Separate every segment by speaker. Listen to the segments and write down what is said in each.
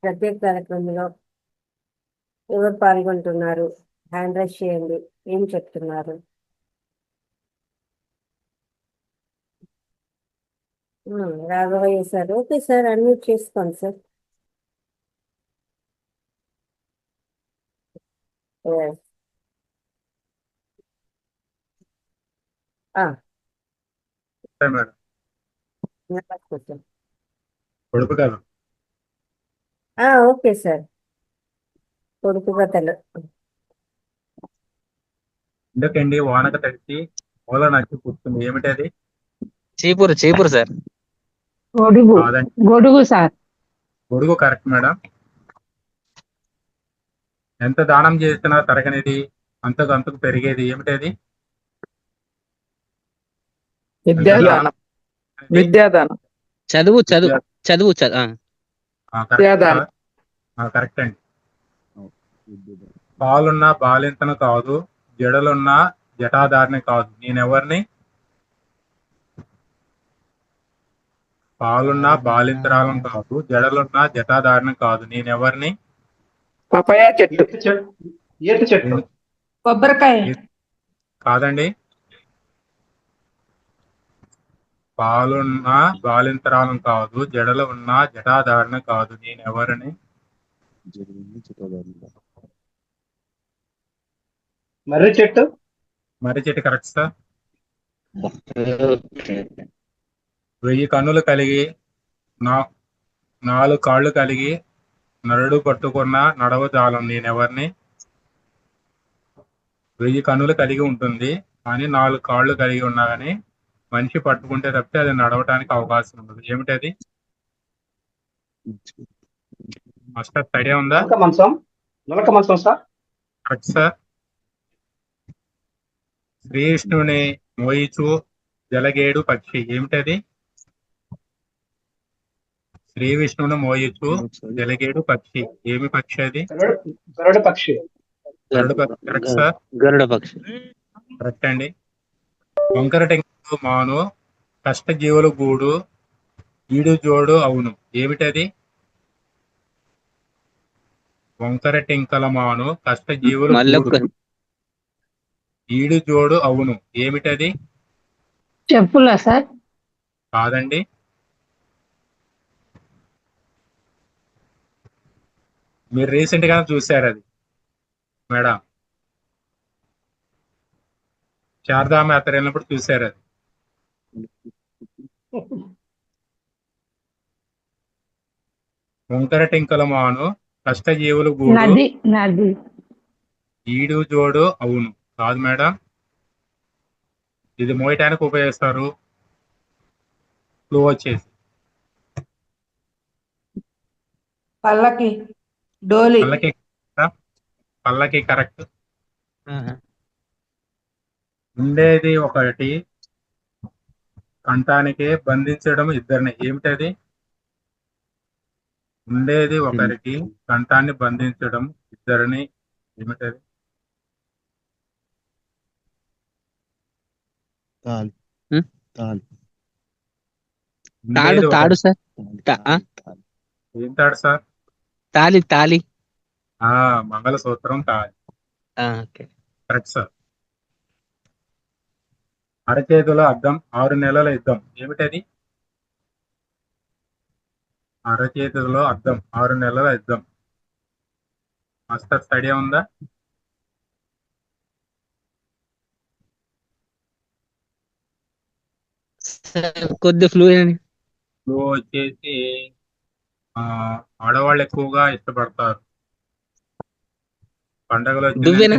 Speaker 1: ప్రత్యేక కార్యక్రమంలో ఎవరు పాల్గొంటున్నారు? హ్యాండ్ రైజ్ చేయండి. ఏం చెప్తున్నారు? Raghavaiah sir. Okay sir, unmute చేసుకోండి సార్. Yes.
Speaker 2: మేడం
Speaker 1: నమస్తే.
Speaker 2: పొడుపు కథ.
Speaker 1: Okay sir. పొడుపు కథలు.
Speaker 2: ఎందుకండి వానక తడిచి మూల నచ్చి పుట్టింది, ఏమిటది?
Speaker 3: చీపురు చీపురు సార్.
Speaker 4: గొడుగు
Speaker 2: కాదండి,
Speaker 4: గొడుగు సార్.
Speaker 2: గొడుగు కరెక్ట్ మేడం. ఎంత దానం చేసినా తరగనిది, అంతకు అంతకు పెరిగేది, ఏమిటది?
Speaker 4: విద్యాదానం. విద్యాదానం.
Speaker 3: చదువు చదువు చదువు చదువు
Speaker 4: విద్యాదానం.
Speaker 2: కరెక్ట్ అండి. పాలున్న బాలింతను కాదు, జడలున్న జటాధారిని కాదు, నేనెవరిని? పాలున్న బాలింతరాలను కాదు, జడలున్న జటాధారిని కాదు, నేనెవరిని?
Speaker 4: పపాయ చెట్టు.
Speaker 5: ఈత చెట్టు.
Speaker 4: కొబ్బరికాయ.
Speaker 2: కాదండి. పాలున్న బాలింతరాలను కాదు, జడలు ఉన్న జటాధారిని కాదు, నేనెవరిని?
Speaker 5: మర్రి చెట్టు.
Speaker 2: మర్రి చెట్టు కరెక్ట్ సార్. 1000 కన్నులు కలిగి 4 కాళ్ళు కలిగి నరుడు పట్టుకున్న నడవ జాలం, నేనెవరిని? 1000 కన్నులు కలిగి ఉంటుంది కానీ 4 కాళ్ళు కలిగి ఉన్నా కానీ మనిషి పట్టుకుంటే తప్పితే అది నడవటానికి అవకాశం ఉండదు, ఏమిటది? మాస్టర్ ఐడియా ఉందా?
Speaker 5: నలక మంచం సార్.
Speaker 2: Correct sir. శ్రీకృష్ణుని మోయిచు జలగేడు పక్షి, ఏమిటది? శ్రీ విష్ణువును మోయిచు జలగేడు పక్షి, ఏమి పక్షి అది?
Speaker 5: గరుడ పక్షి.
Speaker 2: Correct sir.
Speaker 3: గరుడ పక్షి
Speaker 2: కరెక్ట్ అండి. వంకర టెంకులు మాను కష్టజీవుల గూడు ఈడు జోడు అవును, ఏమిటది? వంకర టెంకల మాను కష్టజీవుల గూడు ఈడు జోడు అవును, ఏమిటది?
Speaker 4: చెప్పులా సార్.
Speaker 2: కాదండి. మీరు రీసెంట్ గా చూసారు అది మేడం, శారదామ యాత్ర వెళ్ళినప్పుడు చూసారు అది. వంకర టెంకల మాను కష్టజీవులు గూడు
Speaker 4: నది. నది.
Speaker 2: ఈడు జోడు అవును, కాదు మేడం. ఇది మోయటానికి ఉపయోగిస్తారు. క్లూ వచ్చేసి
Speaker 4: పల్లకి. డోలి.
Speaker 2: పల్లకి కరెక్ట్. ఉండేది ఒకటి కంఠానికి బంధించడం ఇద్దరిని, ఏమిటది? ఉండేది ఒకరికి కంఠాన్ని బంధించడం ఇద్దరిని, ఏమిటది?
Speaker 3: తాడు తాడు సార్.
Speaker 2: ఏం తాడు సార్?
Speaker 3: తాలి తాలి.
Speaker 2: మంగళసూత్రం తాళి.
Speaker 3: Okay
Speaker 2: correct sir. అరచేతుల అద్దం 6 నెలల యుద్ధం, ఏమిటది? అరచేతులలో అద్దం 6 నెలల యుద్ధం. మాస్టర్ ఐడియా ఉందా?
Speaker 3: కొద్ది ఫ్లూ
Speaker 2: వచ్చేసి ఆడవాళ్ళు ఎక్కువగా ఇష్టపడతారు. పండగలు
Speaker 3: దువ్వెన.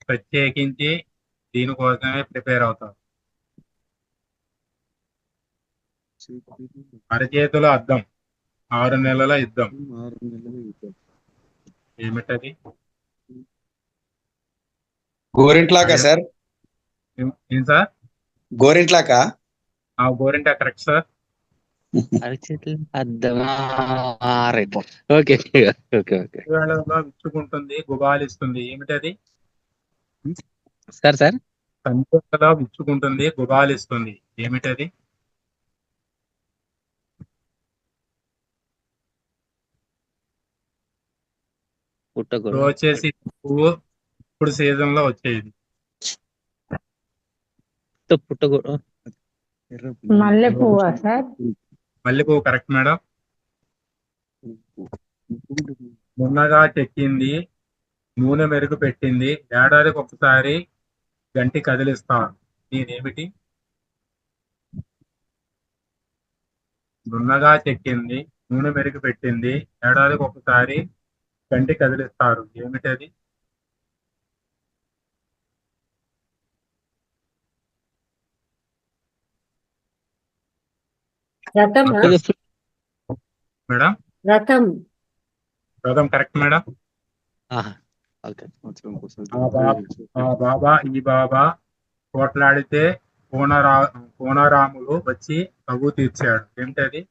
Speaker 2: ప్రత్యేకించి దీనికోసమే ప్రిపేర్ అవుతారు. అరచేతుల అద్దం 6 నెలల యుద్ధం, ఏమిటది?
Speaker 6: గోరింట్లాకా సార్?
Speaker 2: ఏం సార్?
Speaker 6: గోరింట్లాకా?
Speaker 2: గోరింటా కరెక్ట్ సార్.
Speaker 3: అరచేతులు అద్దమా రైట్. ఓకే ఓకే ఓకే
Speaker 2: వేళలో విచ్చుకుంటుంది, గుబాలిస్తుంది, ఏమిటది?
Speaker 3: సార్ సార్
Speaker 2: సంఖ్యలో విచ్చుకుంటుంది, గుబాలిస్తుంది, ఏమిటది?
Speaker 3: పుట్టగొడుగు
Speaker 2: ఇప్పుడు వచ్చేసి పువ్వు ఇప్పుడు సీజన్ లో వచ్చేది.
Speaker 3: పుట్టగొడుగు
Speaker 4: మల్లె పువ్వా సార్?
Speaker 2: మల్లెపువ్వు correct madam. నున్నగా చెక్కింది, నూనె మెరుగు పెట్టింది, ఏడాదికి ఒకసారి గంటి కదిలిస్తారు, నేనేమిటి? నున్నగా చెక్కింది, నూనె మెరుగు పెట్టింది, ఏడాదికి ఒకసారి గంటి కదిలిస్తారు, ఏమిటది?
Speaker 1: రథమా?
Speaker 2: మేడం
Speaker 1: రథం.
Speaker 2: రథం కరెక్ట్ మేడం.
Speaker 3: ఆహా, ఓకే.
Speaker 2: ఆ బాబా ఈ బాబా పోట్లాడితే కోనరాములు వచ్చి తగు తీర్చాడు, ఏమిటది?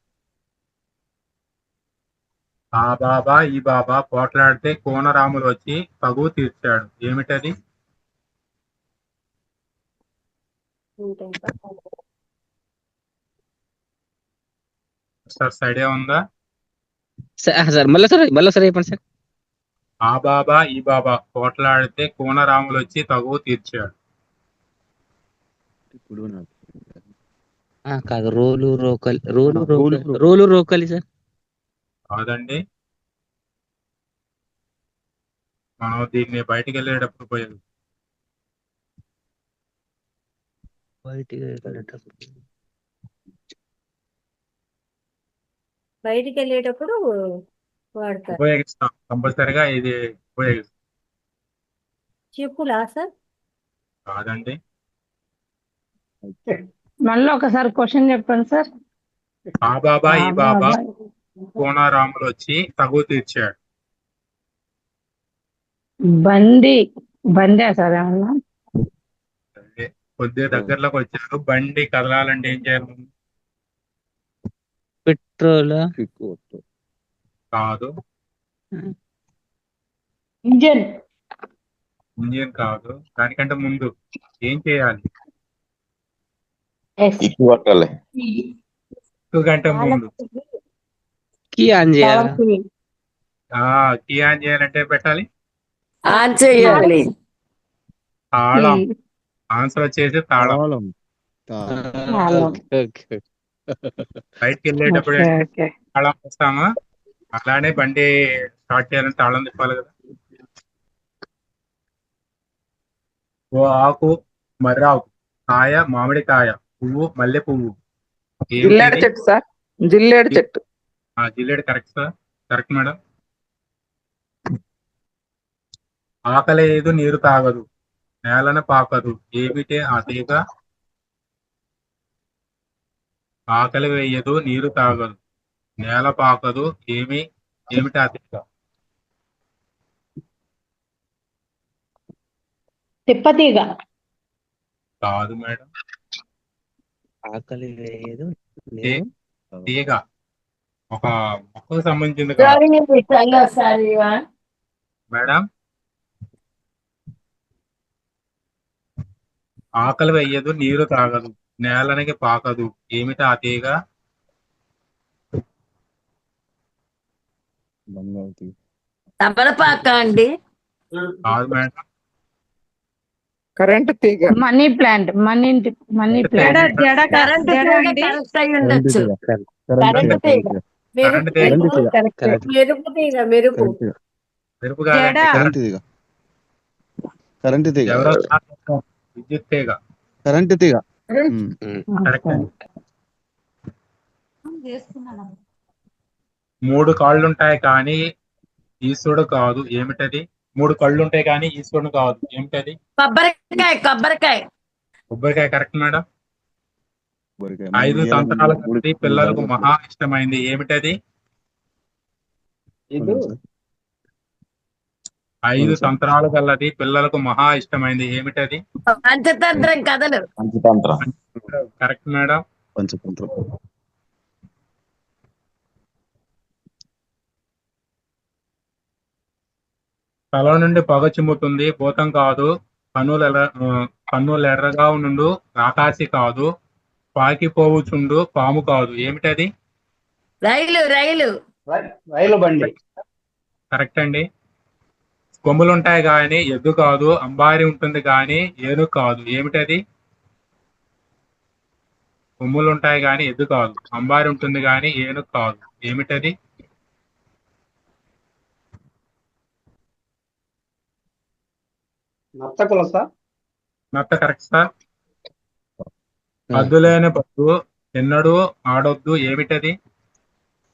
Speaker 2: ఆ బాబా ఈ బాబా పోట్లాడితే కోనరాములు వచ్చి తగు తీర్చాడు, ఏమిటది? సార్ ఐడియా ఉందా?
Speaker 3: సార్ మళ్ళీ సార్ చెప్పండి సార్.
Speaker 2: ఆ బాబా ఈ బాబా పోట్లాడితే కోనరాములు వచ్చి తగు తీర్చాడు.
Speaker 3: కాదు, రోలు రోకలి సార్.
Speaker 2: కాదండి, మనం దీన్ని బయటికి వెళ్ళేటప్పుడు పోయేది.
Speaker 1: బయటికి వెళ్ళేటప్పుడు వాడతారు.
Speaker 2: ఉపయోగిస్తాం కంపల్సరిగా, ఇది ఉపయోగిస్తాం.
Speaker 1: చెప్పులా సార్?
Speaker 2: కాదండి,
Speaker 4: మళ్ళీ ఒకసారి క్వశ్చన్ చెప్పండి సార్.
Speaker 2: ఆ బాబా ఈ బాబా
Speaker 4: బాబా.
Speaker 2: కోనరాములు వచ్చి తగు తీర్చాడు.
Speaker 4: బండా సార్ ఏమన్నా?
Speaker 2: అంటే కొద్దిగా దగ్గరలోకి వచ్చారు. బండి కదలాలంటే ఏం చేయాలి ముందు?
Speaker 3: పెట్రోల్
Speaker 2: కాదు,
Speaker 4: ఇంజన్.
Speaker 2: ఇంజిన్ కాదు, దానికంటే ముందు ఏం చేయాలి?
Speaker 6: ఎక్కువ పట్టాలి.
Speaker 2: కంటే ముందు
Speaker 3: కీ ఆన్ చేయాలి.
Speaker 2: కీ ఆన్ చేయాలంటే పెట్టాలి
Speaker 1: ఆన్ చేయాలి.
Speaker 2: తాళం. ఆన్సర్ వచ్చేసి తాళం.
Speaker 3: ఓకే.
Speaker 2: బయటికి వెళ్ళేటప్పుడు
Speaker 4: ఓకే.
Speaker 2: తాళం వస్తామా, అలానే బండి స్టార్ట్ చేయాలంటే తాళం తిప్పాలి కదా. ఓ ఆకు మర్రాకు, కాయ మామిడికాయ, పువ్వు మల్లె పువ్వు,
Speaker 7: జిల్లేడు చెట్టు సార్, జిల్లేడు చెట్టు.
Speaker 2: జిల్లేడు కరెక్ట్ సార్, కరెక్ట్ మేడం. ఆకలేదు నీరు తాగదు, నేలన పాకదు, ఏమిటే ఆ తీగ? ఆకలి వేయదు, నీరు తాగదు, నేల పాకదు, ఏమిటి ఆ తీగ?
Speaker 4: తిప్పతీగ.
Speaker 2: కాదు మేడం,
Speaker 3: ఆకలి లేదు.
Speaker 2: తీగ ఒక మొక్కకు సంబంధించింది కాదు మేడం. ఆకలి వేయదు, నీరు తాగదు, నేలనికి పాకదు, ఏమిటి ఆ తీగ?
Speaker 1: తమలపాక అండి.
Speaker 2: కాదు మేడం,
Speaker 7: కరెంట్ తీగ.
Speaker 4: Money plant. Money plant.
Speaker 1: Current correct అయి ఉండొచ్చు. కరెంట్ తీగ.
Speaker 2: కరెంట్ తీగ.
Speaker 1: మెరుపు తీగ. మెరుపు.
Speaker 2: మెరుపు కాదండి,
Speaker 8: కరెంట్ తీగ. కరెంట్ తీగ.
Speaker 2: ఎవరో విద్యుత్ తీగ.
Speaker 8: కరెంట్ తీగ.
Speaker 2: కరెక్ట్. 3 కాళ్ళుంటాయి కానీ ఈశ్వరుడు కాదు, ఏమిటది? 3 కళ్ళుంటాయి కానీ ఈశ్వరుడు కాదు, ఏమిటది?
Speaker 1: కొబ్బరికాయ.
Speaker 2: కొబ్బరికాయ కరెక్ట్ మేడం. 5 సంవత్సరాల నుండి పిల్లలకు మహా ఇష్టమైంది, ఏమిటది? 5 సంవత్సరాల కల్లది పిల్లలకు మహా ఇష్టమైంది, ఏమిటది?
Speaker 1: పంచతంత్రం కథలు.
Speaker 6: పంచతంత్రం.
Speaker 2: Correct madam.
Speaker 8: పంచతంత్రం.
Speaker 2: తల నుండి పొగ చిమ్ముతుంది భూతం కాదు. కన్నులు ఎర్రగా నుండు ఆకాశి కాదు. పాకిపోవుచుండు పాము కాదు. ఏమిటది?
Speaker 1: రైలు రైలు
Speaker 5: రైలు బండి.
Speaker 2: కరెక్ట్ అండి. కొమ్ములుంటాయి కానీ ఎద్దు కాదు. అంబారి ఉంటుంది కానీ ఏనుగు కాదు. ఏమిటది? కొమ్ములుంటాయి కానీ ఎద్దు కాదు. అంబారి ఉంటుంది కానీ ఏనుగు కాదు. ఏమిటది?
Speaker 5: నర్తకుల సార్.
Speaker 2: నత్త కరెక్ట్ సార్. హద్దులేని పద్దు ఎన్నడూ ఆడొద్దు. ఏమిటది?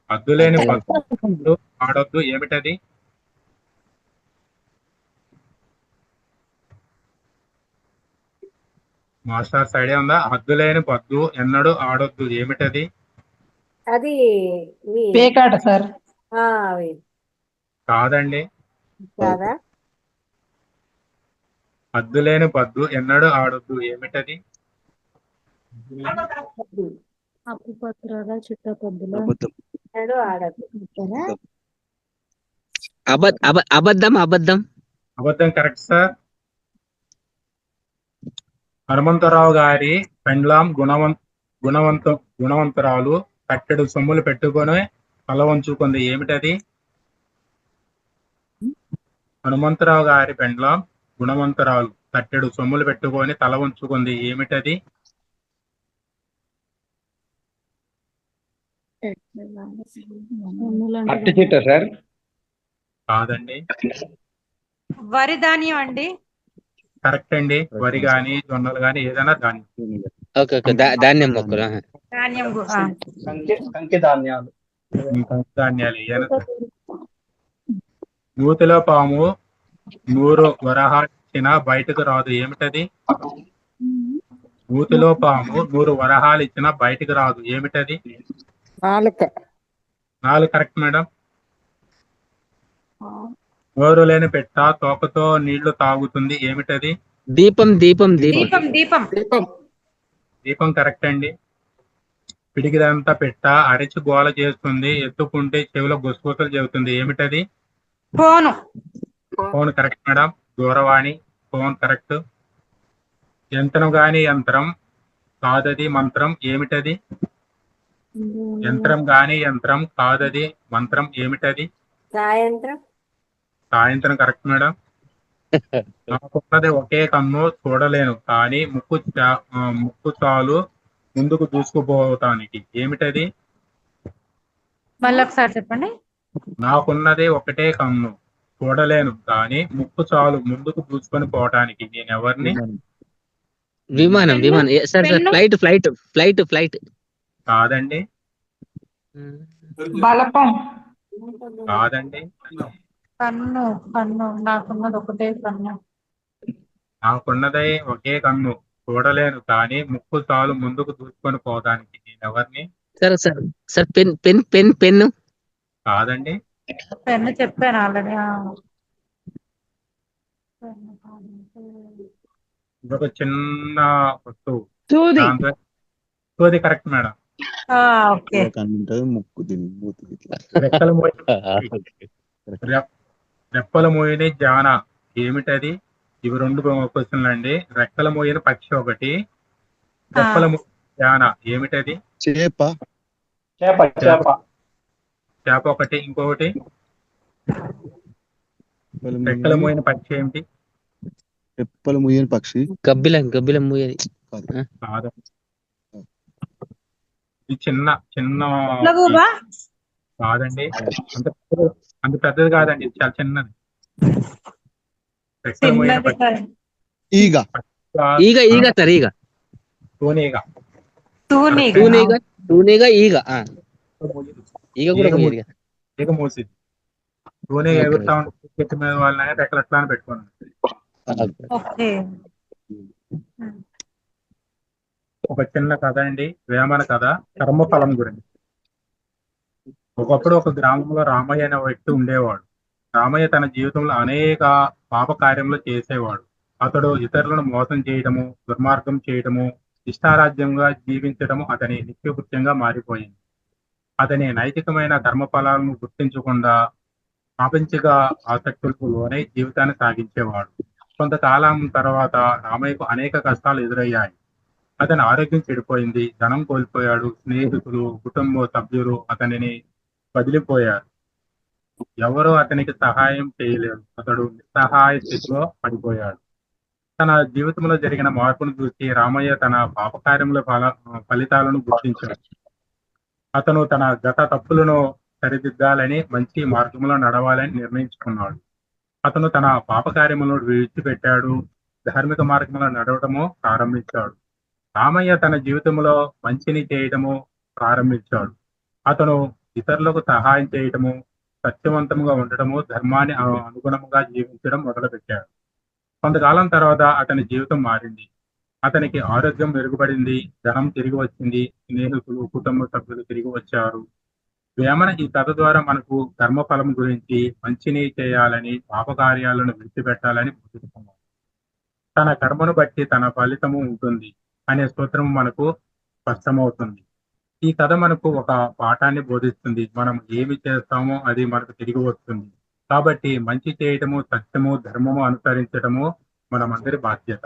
Speaker 2: హద్దులేని పద్దు ఆడొద్దు. ఏమిటది? మాస్టర్స్ ఐడియా ఉందా? హద్దులేని పద్దు ఎన్నడూ ఆడొద్దు. ఏమిటది?
Speaker 1: అది
Speaker 4: పేకాట సార్.
Speaker 1: అవి
Speaker 2: కాదండి.
Speaker 1: కాదా?
Speaker 2: హద్దులేని పద్దు ఎన్నడూ ఆడొద్దు. ఏమిటది?
Speaker 4: అప్పుపత్రాల చిట్టపద్దుల
Speaker 3: అబద్ధం.
Speaker 1: ఎన్నడూ ఆడదు.
Speaker 3: అబద్ధం అబద్ధం.
Speaker 2: అబద్ధం కరెక్ట్ సార్. హనుమంతరావు గారి పెండ్లాం గుణవంతురాలు కట్టెడు సొమ్ములు పెట్టుకొని తల వంచుకుంది. ఏమిటది? హనుమంతరావు గారి పెండ్లాం గుణవంతురాలు కట్టెడు సొమ్ములు పెట్టుకొని తల వంచుకుంది. ఏమిటది?
Speaker 6: అరటి చెట్టు సార్.
Speaker 2: కాదండి.
Speaker 9: వరి ధాన్యం అండి.
Speaker 2: కరెక్ట్ అండి. వరి గాని జొన్నలు గాని ఏదైనా ధాన్యం.
Speaker 3: ఓకే ఓకే ధాన్యం మొక్కలు.
Speaker 9: ధాన్యం
Speaker 5: కంకి ధాన్యాలు.
Speaker 2: ఇంకా ధాన్యాలు ఏదైనా సరే. నూతిలో పాము 100 వరహాలు ఇచ్చినా బయటకు రాదు. ఏమిటది? నూతిలో పాము 100 వరహాలు ఇచ్చినా బయటకు రాదు. ఏమిటది?
Speaker 7: నాలుక.
Speaker 2: 4 కరెక్ట్ మేడం. నోరు లేని పెట్ట తోకతో నీళ్లు తాగుతుంది. ఏమిటది?
Speaker 3: దీపం దీపం దీపం.
Speaker 9: దీపం దీపం
Speaker 7: దీపం.
Speaker 2: దీపం కరెక్ట్ అండి. పిడికిదంతా పెట్ట అరిచి గోల చేస్తుంది. ఎత్తుకుంటే చెవిలో గుసగుసలు చెబుతుంది. ఏమిటది?
Speaker 9: ఫోను.
Speaker 2: Phone correct madam. దూరవాణి. Phone correct. యంత్రం గాని యంత్రం కాదది మంత్రం. ఏమిటది? యంత్రం గాని యంత్రం కాదది మంత్రం. ఏమిటది?
Speaker 1: సాయంత్రం
Speaker 2: సాయంత్రం కరెక్ట్ మేడం. నాకున్నది ఒకే కన్ను చూడలేను కానీ ముక్కు చాలు ముందుకు దూసుకుపోవటానికి. ఏమిటది?
Speaker 9: మళ్ళీ ఒకసారి చెప్పండి.
Speaker 2: నాకున్నది ఒకటే కన్ను చూడలేను కానీ ముక్కు చాలు ముందుకు దూసుకొని పోవటానికి. నేను ఎవరిని?
Speaker 3: విమానం విమానం. Sir sir flight flight flight flight.
Speaker 2: కాదండి.
Speaker 4: బలపం.
Speaker 2: కాదండి.
Speaker 4: కన్ను కన్ను నాకున్నది ఒకటే కన్ను.
Speaker 2: నాకున్నదే ఒకే కన్ను చూడలేను కానీ ముక్కు చాలు ముందుకు దూసుకొని పోవటానికి. నేను ఎవరిని?
Speaker 3: Sir sir sir pen pen pen pen.
Speaker 2: కాదండి.
Speaker 4: పెన్ను చెప్పాను ఆల్రెడీ.
Speaker 2: ఇదొక చిన్న వస్తువు.
Speaker 4: సూది.
Speaker 2: సూది కరెక్ట్ మేడం.
Speaker 4: ఓకే.
Speaker 8: ఉంటుంది ముక్కు దీని మూతి ఇట్లా.
Speaker 2: రెప్పల మోయని జాన. ఏమిటది? ఇవి 2 క్వశ్చన్లు అండి. రెక్కల మోయని పక్షి ఒకటి. రెప్పల మోయని జాన. ఏమిటది?
Speaker 8: చేప.
Speaker 5: చేప. చేప.
Speaker 2: చేప ఒకటి. ఇంకొకటి రెక్కల మోయని పక్షి ఏమిటి?
Speaker 8: రెప్పలు ముయ్యని పక్షి.
Speaker 3: గబ్బిలం గబ్బిలం మూయది.
Speaker 2: కాదు. ఇది చిన్న చిన్న
Speaker 9: లఘువా?
Speaker 2: కాదండి. అంత పెద్దది కాదండి. ఇది చాలా చిన్నది. రెక్కల మోయని పక్షి.
Speaker 8: ఈగ.
Speaker 3: ఈగ ఈగ సార్ ఈగ.
Speaker 2: తూనీగ.
Speaker 9: తూనీగ.
Speaker 3: తూనీగ తూనీగ ఈగ. ఈగ కూడా మూయదు కదా.
Speaker 2: ఈగ మూసిది. తూనీగ ఎగురుతా ఉంటుంది చెట్టు మీద. వాళ్ళని రెక్కలు ఎట్లా అని పెట్టుకోండి.
Speaker 9: ఓకే.
Speaker 2: ఒక చిన్న కథ అండి. వేమన కథ. కర్మఫలం గురించి. ఒకప్పుడు ఒక గ్రామంలో రామయ్య అనే వ్యక్తి ఉండేవాడు. రామయ్య తన జీవితంలో అనేక పాప కార్యములు చేసేవాడు. అతడు ఇతరులను మోసం చేయడము, దుర్మార్గం చేయడము, ఇష్టారాజ్యంగా జీవించడము అతని నిత్యకృత్యంగా మారిపోయింది. అతని నైతికమైన ధర్మఫలాలను గుర్తించకుండా ప్రాపంచిక ఆసక్తులకు లోనై జీవితాన్ని సాగించేవాడు. కొంతకాలం తర్వాత రామయ్యకు అనేక కష్టాలు ఎదురయ్యాయి. అతని ఆరోగ్యం చెడిపోయింది, ధనం కోల్పోయాడు, స్నేహితులు, కుటుంబ సభ్యులు అతనిని వదిలిపోయారు. ఎవరూ అతనికి సహాయం చేయలేరు. అతడు నిస్సహాయ స్థితిలో పడిపోయాడు. తన జీవితంలో జరిగిన మార్పును చూసి రామయ్య తన పాపకార్యముల ఫలితాలను గుర్తించాడు. అతను తన గత తప్పులను సరిదిద్దాలని, మంచి మార్గంలో నడవాలని నిర్ణయించుకున్నాడు. అతను తన పాపకార్యములను విడిచిపెట్టాడు, ధార్మిక మార్గంలో నడవడము ప్రారంభించాడు. రామయ్య తన జీవితంలో మంచిని చేయడము ప్రారంభించాడు. అతను ఇతరులకు సహాయం చేయడము, సత్యవంతంగా ఉండడము, ధర్మాన్ని అనుగుణంగా జీవించడం మొదలుపెట్టాడు. కొంతకాలం తర్వాత అతని జీవితం మారింది. అతనికి ఆరోగ్యం మెరుగుపడింది, ధనం తిరిగి వచ్చింది, స్నేహితులు, కుటుంబ సభ్యులు తిరిగి వచ్చారు. వేమన ఈ కథ ద్వారా మనకు కర్మఫలం గురించి, మంచిని చేయాలని, పాపకార్యాలను విడిచిపెట్టాలని బోధిస్తున్నాడు. తన కర్మను బట్టి తన ఫలితము ఉంటుంది అనే సూత్రం మనకు స్పష్టమవుతుంది. ఈ కథ మనకు ఒక పాఠాన్ని బోధిస్తుంది. మనం ఏమి చేస్తామో అది మనకు తిరిగి వస్తుంది. కాబట్టి మంచి చేయటము, సత్యము, ధర్మము అనుసరించటము మనమందరి బాధ్యత.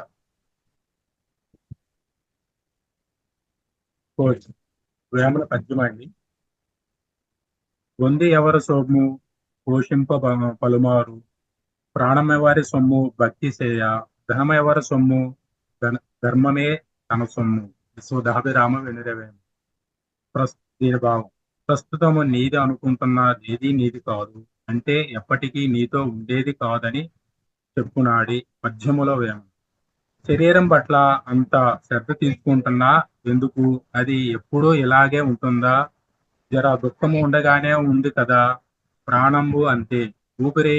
Speaker 2: కోచ్ వేమన పద్యం అండి. పొంది ఎవరి సొమ్ము పోషింప పలుమారు, ప్రాణమెవరి సొమ్ము భక్తి చేయ, ధనమెవరి సొమ్ము ధర్మమే తన సొమ్ము. సుధాభిరామ వినురవేమ. దీని భావం: ప్రస్తుతము నీది అనుకుంటున్నదేది నీది కాదు, అంటే ఎప్పటికీ నీతో ఉండేది కాదని చెప్పునాడి. పద్యములో వేమ. శరీరం పట్ల అంత శ్రద్ధ తీసుకుంటున్నా ఎందుకు? అది ఎప్పుడూ ఇలాగే ఉంటుందా? జర దుఃఖము ఉండగానే ఉంది కదా. ప్రాణంబు అంతే, ఊపిరి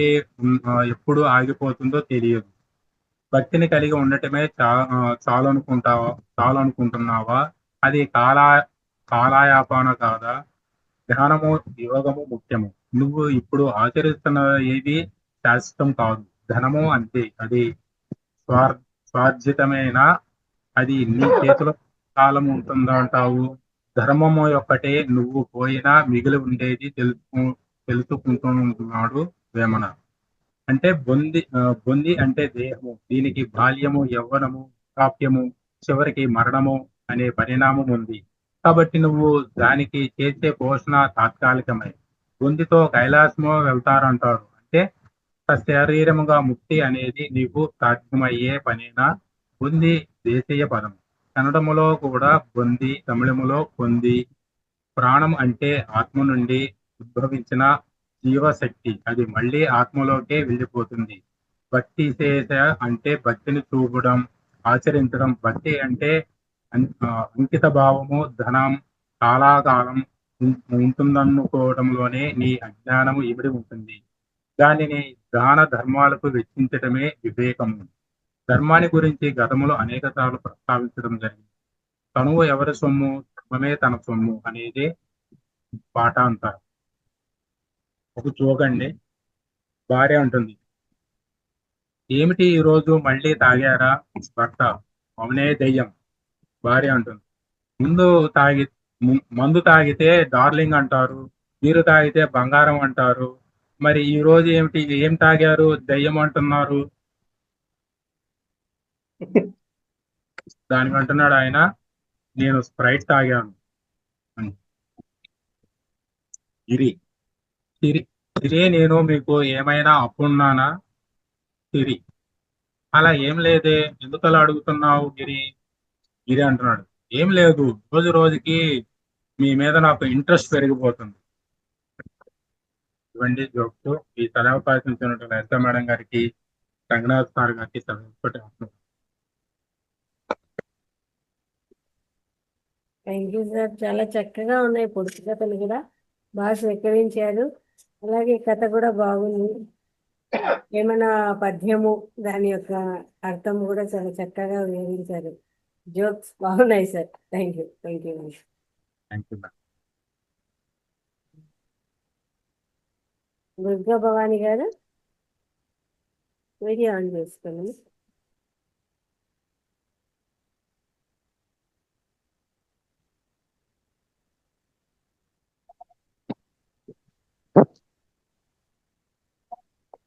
Speaker 2: ఎప్పుడు ఆగిపోతుందో తెలియదు. భక్తిని కలిగి ఉండటమే చాలనుకుంటున్నావా? అది కాలయాపన కాదా? ధ్యానము, యోగము ముఖ్యము. నువ్వు ఇప్పుడు ఆచరిస్తున్న ఏది శాశ్వతం కాదు. ధనము అంతే, అది స్వార్జితమైన, అది నీ చేతిలో కాలం ఉంటుందంటావు. ధర్మము ఒక్కటే నువ్వు పోయినా మిగిలి ఉండేది తెలుసుకుంటున్నాడు వేమన. అంటే బొంది అంటే దేహము, దీనికి బాల్యము, యవ్వనము, వృద్ధాప్యము, చివరికి మరణము అనే పరిణామం ఉంది. కాబట్టి నువ్వు దానికి చేసే పోషణ తాత్కాలికమే. బొందితో కైలాసము వెళ్తారంటారు. అంటే శరీరముగా ముక్తి అనేది నీకు సాధ్యమయ్యే పనేనా? బొంది దేశీయ పదం. కన్నడములో కూడా బొంది, తమిళములో పొంది. ప్రాణం అంటే ఆత్మ నుండి ఉద్భవించిన జీవశక్తి, అది మళ్ళీ ఆత్మలోకే వెళ్ళిపోతుంది. భక్తి చేస అంటే భక్తిని చూపడం, ఆచరించడం. భక్తి అంటే అంకిత భావము. ధనం కాలాకాలం ఉంటుందనుకోవడంలోనే నీ అజ్ఞానము ఇమిడి ఉంటుంది. దానిని దాన ధర్మాలకు వెచ్చించటమే వివేకము. ధర్మాన్ని గురించి గతములో అనేక సార్లు ప్రస్తావించడం జరిగింది. తనువు ఎవరి సొమ్ము, ధర్మమే తన సొమ్ము అనేది పాఠాంతరం. ఒక చూడండి, భార్య అంటుంది, ఏమిటి ఈరోజు మళ్ళీ తాగారా? భర్త, అవునే దెయ్యం. భార్య అంటుంది, మందు తాగితే డార్లింగ్ అంటారు, మీరు తాగితే బంగారం అంటారు, మరి ఈ రోజు ఏమిటి, ఏం తాగారు, దెయ్యం అంటున్నారు? దానికి అంటున్నాడు ఆయన, నేను స్ప్రైట్ తాగాను అని. సిరి, నేను మీకు ఏమైనా అప్పున్నానా? సిరి, అలా ఏం లేదే, ఎందుకు అలా అడుగుతున్నావు గిరి? గిరి అంటున్నాడు, ఏం లేదు, రోజు రోజుకి మీ మీద నాకు ఇంట్రెస్ట్ పెరిగిపోతుంది. ఇవ్వండి జోక్స్. ఈ సలహావకాశం ఇచ్చినటువంటి లలిత మేడం గారికి, రంగనాథ్ సార్ గారికి
Speaker 1: థ్యాంక్ యూ సార్. చాలా చక్కగా ఉన్నాయి పొడుపు కథలు కూడా బాగా స్వీకరించారు. అలాగే కథ కూడా బాగుంది. ఏమైనా పద్యము, దాని యొక్క అర్థం కూడా చాలా చక్కగా వివరించారు. జోక్స్ బాగున్నాయి sir. Thank you.
Speaker 2: Thank you.
Speaker 1: Durga Bhavani గారు వీడియో ఆన్ చేసుకోండి.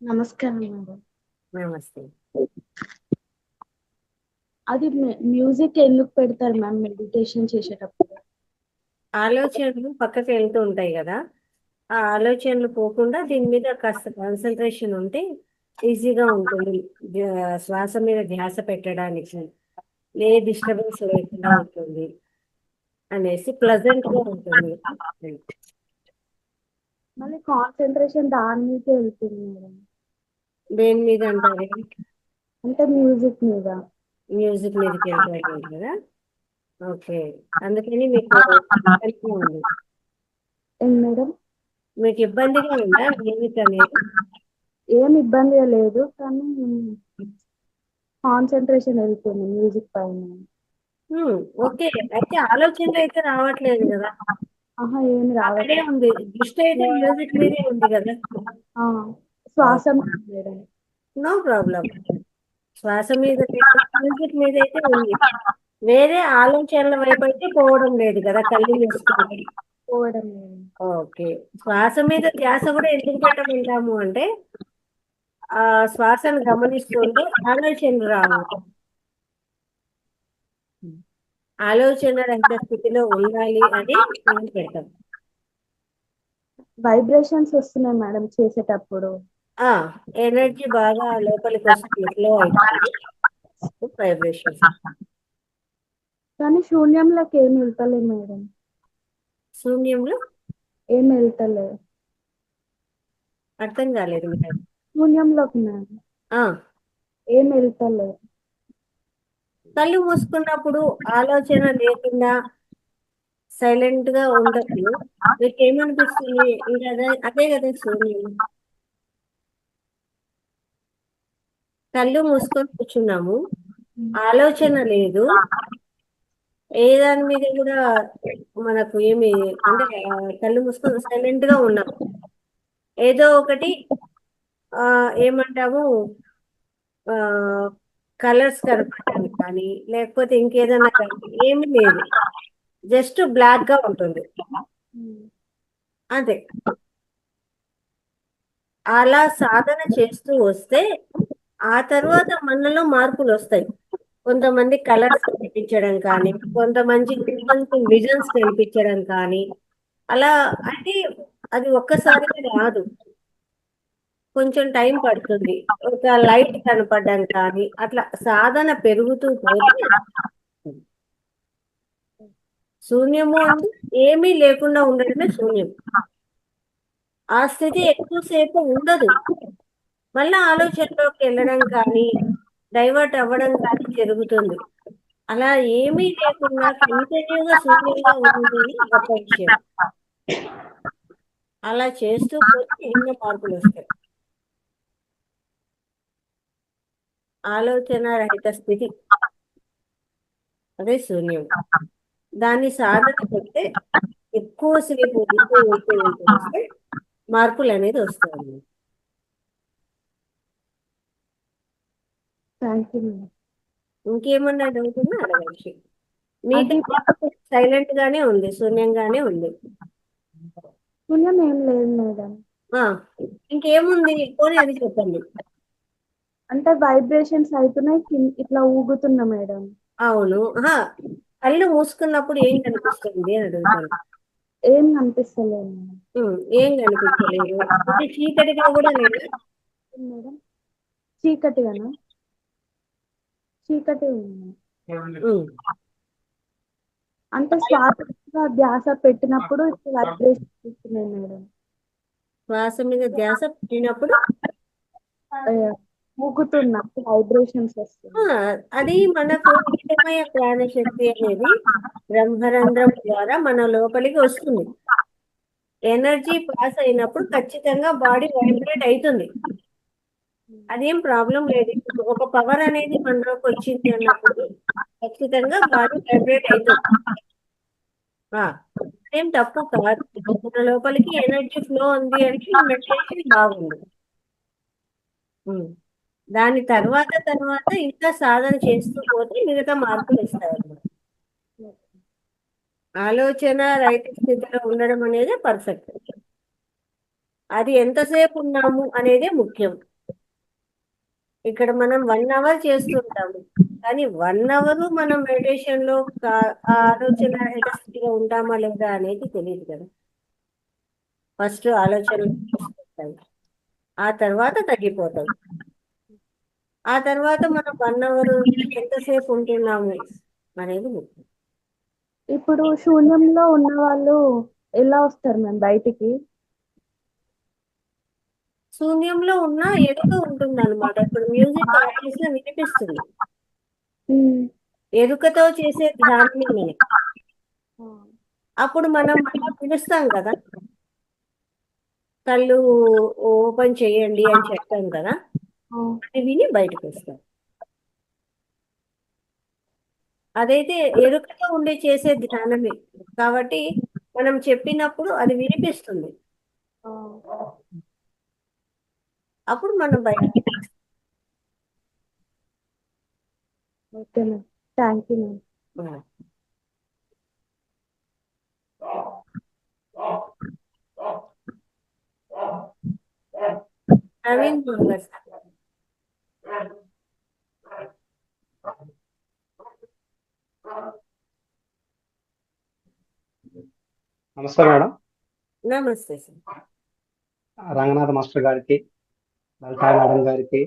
Speaker 10: నమస్కారం మేడం.
Speaker 1: నమస్తే.
Speaker 10: అది మ్యూజిక్ ఎందుకు పెడతారు మ్యామ్ మెడిటేషన్ చేసేటప్పుడు?
Speaker 1: ఆలోచనలు పక్కకి వెళ్తూ ఉంటాయి కదా, ఆ ఆలోచనలు పోకుండా దీని మీద కాస్త కాన్సన్ట్రేషన్ ఉంటే ఈజీగా ఉంటుంది. శ్వాస మీద ధ్యాస పెట్టడానికి ఏ డిస్టర్బెన్స్ లేకుండా ఉంటుంది అనేసి ప్లెజెంట్ గా ఉంటుంది.
Speaker 10: మళ్ళీ కాన్సన్ట్రేషన్ దాని మీదే వెళ్తుంది మేడం.
Speaker 1: దేని మీద అంటారు?
Speaker 10: అంటే మ్యూజిక్ మీద.
Speaker 1: మ్యూజిక్ మీదకి వెళ్తారు కదా. ఓకే, అందుకని మీకు ఇబ్బందిగా ఉంది.
Speaker 10: ఏం మేడం?
Speaker 1: మీకు ఇబ్బందిగా ఉందా మ్యూజిక్ అనేది?
Speaker 10: ఏం ఇబ్బంది లేదు, కానీ కాన్సన్ట్రేషన్ వెళ్తుంది మ్యూజిక్ పైన.
Speaker 1: ఓకే, అయితే ఆలోచనలు అయితే రావట్లేదు కదా,
Speaker 10: ఆహా ఏం
Speaker 1: అక్కడే
Speaker 10: రావట్లేదు.
Speaker 1: ఉంది. దృష్టి అయితే మ్యూజిక్ మీదే ఉంది కదా.
Speaker 10: శ్వాస మీద మేడం.
Speaker 1: No problem. శ్వాస మీద మ్యూజిక్ మీద అయితే ఉంది. వేరే ఆలోచనల వైపు అయితే పోవడం లేదు కదా కళ్ళు మూసుకొని.
Speaker 10: పోవడం లేదు.
Speaker 1: ఓకే, శ్వాస మీద ధ్యాస కూడా ఎందుకు పెట్టమంటాము అంటే ఆ శ్వాసను గమనిస్తుంటే ఆలోచనలు రావు. ఆలోచన రహిత స్థితిలో ఉండాలి అని మనం పెడతాం.
Speaker 10: వైబ్రేషన్స్ వస్తున్నాయి మేడం చేసేటప్పుడు.
Speaker 1: ఎనర్జీ బాగా లోపలికి వస్తుంది, ఫ్లో అవుతుంది, వైబ్రేషన్స్.
Speaker 10: కానీ శూన్యంలోకి ఏం వెళ్తలేదు మేడం.
Speaker 1: శూన్యంలో
Speaker 10: ఏం వెళ్తలేదు.
Speaker 1: అర్థం కాలేదు మేడం.
Speaker 10: శూన్యంలోకి మేడం ఏం వెళ్తలేదు.
Speaker 1: కళ్ళు మూసుకున్నప్పుడు ఆలోచన లేకుండా సైలెంట్ గా ఉండప్పుడు మీకు ఏమనిపిస్తుంది? ఇంకా అదే కదా శూన్యం. కళ్ళు మూసుకొని కూర్చున్నాము, ఆలోచన లేదు, ఏ దాని మీద కూడా మనకు ఏమి అంటే కళ్ళు మూసుకొని సైలెంట్ గా ఉన్నాము. ఏదో ఒకటి ఏమంటాము కలర్స్ కనపడటం కానీ లేకపోతే ఇంకేదన్నా కానీ ఏమి లేదు, జస్ట్ బ్లాక్ గా ఉంటుంది అంతే. అలా సాధన చేస్తూ వస్తే ఆ తర్వాత మనలో మార్పులు వస్తాయి. కొంతమంది కలర్స్ కనిపించడం కానీ, కొంతమంది విజన్స్ కనిపించడం కానీ, అలా అంటే అది ఒక్కసారిగా రాదు, కొంచెం టైం పడుతుంది. ఒక లైట్ కనపడడం కానీ అట్లా సాధన పెరుగుతూ పోతే శూన్యము అంటే ఏమీ లేకుండా ఉండడమే శూన్యం. ఆ స్థితి ఎక్కువసేపు ఉండదు, మళ్ళా ఆలోచనలోకి వెళ్ళడం కానీ డైవర్ట్ అవ్వడం కానీ జరుగుతుంది. అలా ఏమీ లేకుండా కంటిన్యూగా శూన్యంగా ఉంటుంది గొప్ప విషయం. అలా చేస్తూ పోతే ఎన్నో మార్పులు వస్తాయి. ఆలోచన రహిత స్థితి అదే శూన్యం. దాన్ని సాధన పెడితే ఎక్కువసేపు వస్తే మార్పులు అనేది వస్తాయి. ఇంకేమన్నా డౌట్ ఉన్నా అడగచ్చు. మీది సైలెంట్ గానే ఉంది, శూన్యంగానే ఉంది.
Speaker 10: శూన్యం ఏం లేదు మేడం.
Speaker 1: ఇంకేముంది పోనీ అది చెప్పండి.
Speaker 10: అంటే వైబ్రేషన్స్ అవుతున్నాయి, ఇట్లా ఊగుతున్నా మేడం.
Speaker 1: అవును, కళ్ళు మూసుకున్నప్పుడు ఏం కనిపిస్తుంది అని అడుగుతాను.
Speaker 10: ఏం కనిపిస్తలేదు.
Speaker 1: ఏం కనిపించలేదు అంటే చీకటిగా కూడా లేదు
Speaker 10: మేడం. చీకటిగానా? చీకటి అంటే శ్వాస ధ్యాస పెట్టినప్పుడు వైబ్రేషన్స్ వస్తున్నాయి మేడం.
Speaker 1: శ్వాస మీద ధ్యాస పెట్టినప్పుడు
Speaker 10: ఊగుతున్నా వైబ్రేషన్స్ వస్తున్నాయి.
Speaker 1: అది మనకు అన్నమయ ప్రాణశక్తి అనేది బ్రహ్మరంధ్రం ద్వారా మన లోపలికి వస్తుంది. ఎనర్జీ పాస్ అయినప్పుడు ఖచ్చితంగా బాడీ వైబ్రేట్ అవుతుంది, అదేం ప్రాబ్లం లేదు. ఒక పవర్ అనేది మనలోకి వచ్చింది అన్నప్పుడు ఖచ్చితంగా బాడీ వైబ్రేట్ అవుతుంది, ఏం తప్పు కాదు. మన లోపలికి ఎనర్జీ ఫ్లో ఉంది అంటే మెడిటేషన్ బాగుంది. దాని తర్వాత ఇంకా సాధన చేస్తూ పోతే మిగతా మార్పులు ఇస్తాయి అన్నమాట. ఆలోచన రహిత స్థితిలో ఉండడం అనేది పర్ఫెక్ట్. అది ఎంతసేపు ఉన్నాము అనేదే ముఖ్యం. ఇక్కడ మనం 1 అవర్ చేస్తుంటాము, కానీ 1 అవర్ మనం మెడిటేషన్ లో ఆ ఆలోచన స్థితిగా ఉంటామా లేదా అనేది తెలియదు కదా. ఫస్ట్ ఆలోచనలు వస్తుంటాయి, ఆ తర్వాత తగ్గిపోతాయి. ఆ తర్వాత మనం 1 అవర్ ఎంతసేపు ఉంటున్నాము అనేది ముఖ్యం.
Speaker 10: ఇప్పుడు శూన్యంలో ఉన్న వాళ్ళు ఎలా వస్తారు మ్యామ్ బయటికి?
Speaker 1: శూన్యంలో ఉన్న ఎరుక ఉంటుంది అనమాట. ఇప్పుడు మ్యూజిక్ ఆఫ్ చేసినా వినిపిస్తుంది. ఎరుకతో చేసే ధ్యానమే మనకి. అప్పుడు మనం మళ్ళీ పిలుస్తాం కదా, కళ్ళు ఓపెన్ చేయండి అని చెప్తాం కదా, అది విని బయటకు వస్తాం. అదైతే ఎరుకతో ఉండే చేసే ధ్యానమే కాబట్టి మనం చెప్పినప్పుడు అది వినిపిస్తుంది, అప్పుడు మనం బయటకు.
Speaker 10: Okay ma'am, thank you ma'am.
Speaker 1: Naveen Kumar sir.
Speaker 5: నమస్తే మేడం.
Speaker 1: నమస్తే సార్.
Speaker 5: రంగనాథ్ మాస్టర్ గారికి, లలితా మేడం గారికి,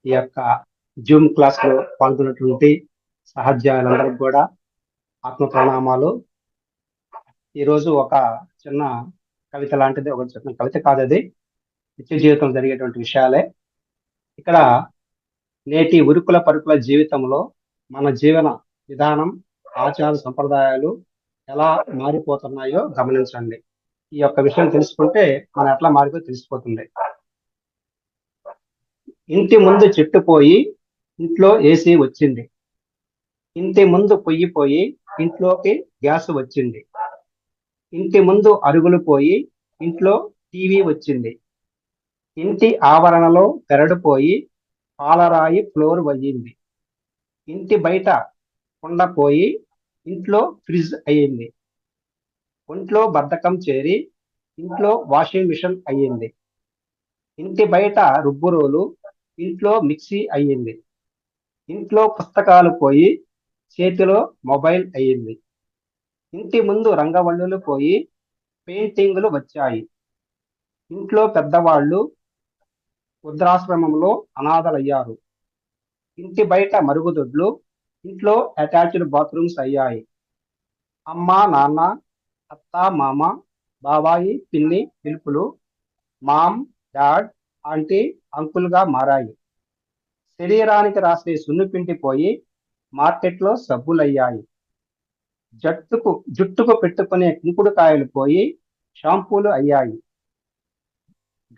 Speaker 5: ఈ యొక్క జూమ్ క్లాస్ లో పాల్గొన్నటువంటి సహోద్యోగులందరికీ కూడా ఆత్మ ప్రణామాలు. ఈరోజు ఒక చిన్న కవిత లాంటిది, ఒక చిన్న కవిత కాదు, అది నిత్య జీవితం జరిగేటువంటి విషయాలే. ఇక్కడ నేటి ఉరుకుల పరుకుల జీవితంలో మన జీవన విధానం, ఆచార సంప్రదాయాలు ఎలా మారిపోతున్నాయో గమనించండి. ఈ యొక్క విషయం తెలుసుకుంటే మనం ఎట్లా మారిపో తెలిసిపోతుంది. ఇంటి ముందు చెట్టు పోయి ఇంట్లో ఏసీ వచ్చింది, ఇంటి ముందు పొయ్యి పోయి ఇంట్లోకి గ్యాస్ వచ్చింది, ఇంటి ముందు అరుగులు పోయి ఇంట్లో టీవీ వచ్చింది, ఇంటి ఆవరణలో పెరడుపోయి పాలరాయి ఫ్లోర్ అయ్యింది, ఇంటి బయట కుండ పోయి ఇంట్లో ఫ్రిడ్జ్ అయ్యింది, ఒంట్లో బద్ధకం చేరి ఇంట్లో వాషింగ్ మిషన్ అయ్యింది, ఇంటి బయట రుబ్బురోలు ఇంట్లో మిక్సీ అయ్యింది, ఇంట్లో పుస్తకాలు పోయి చేతిలో మొబైల్ అయ్యింది, ఇంటి ముందు రంగవల్లులు పోయి పెయింటింగులు వచ్చాయి, ఇంట్లో పెద్దవాళ్ళు వృద్ధాశ్రమంలో అనాథలయ్యారు, ఇంటి బయట మరుగుదొడ్లు ఇంట్లో అటాచ్డ్ బాత్రూమ్స్ అయ్యాయి, అమ్మ నాన్న అత్త మామ బాబాయి పిన్ని పిలుపులు మామ్ డాడ్ ఆంటీ అంకుల్ గా మారాయి, శరీరానికి రాసే సున్నిపిండి పోయి మార్కెట్లో సబ్బులయ్యాయి, జుట్టుకు పెట్టుకునే కుంకుడుకాయలు పోయి షాంపూలు అయ్యాయి,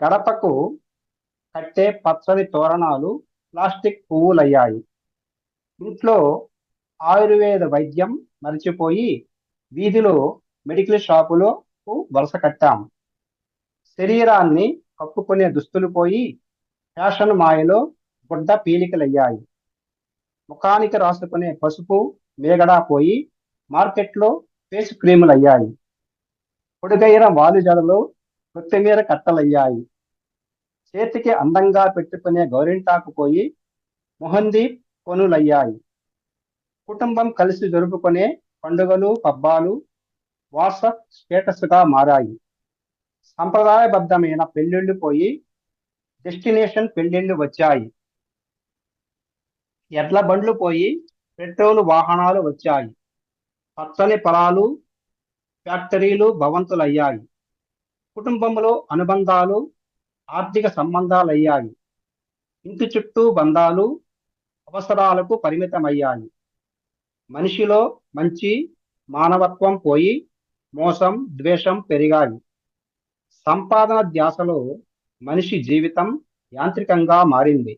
Speaker 5: గడపకు కట్టే పచ్చని తోరణాలు ప్లాస్టిక్ పువ్వులయ్యాయి, ఇంట్లో ఆయుర్వేద వైద్యం మరిచిపోయి వీధిలో మెడికల్ షాపులో వరుస కట్టాం, శరీరాన్ని కప్పుకునే దుస్తులు పోయి ఫ్యాషన్ మాయలో గుడ్డ పీలికలయ్యాయి, ముఖానికి రాసుకునే పసుపు మేగడా పోయి మార్కెట్లో ఫేస్ క్రీములు అయ్యాయి, పొడుగైన వాలు జడలు కొత్తిమీర కట్టలయ్యాయి, చేతికి అందంగా పెట్టుకునే గౌరింటాకు పోయి మొహందీ కొనులయ్యాయి, కుటుంబం కలిసి జరుపుకునే పండుగలు పబ్బాలు వాట్సాప్ స్టేటస్ గా మారాయి, సంప్రదాయబద్ధమైన పెళ్లిళ్ళు పోయి డెస్టినేషన్ పెళ్లిళ్ళు వచ్చాయి, ఎడ్ల బండ్లు పోయి పెట్రోల్ వాహనాలు వచ్చాయి, పచ్చని పొలాలు ఫ్యాక్టరీలు భవంతులయ్యాయి, కుటుంబంలో అనుబంధాలు ఆర్థిక సంబంధాలు అయ్యాయి, ఇంటి చుట్టూ బంధాలు అవసరాలకు పరిమితమయ్యాయి, మనిషిలో మంచి మానవత్వం పోయి మోసం ద్వేషం పెరిగాయి, సంపాదన ధ్యాసలో మనిషి జీవితం యాంత్రికంగా మారింది,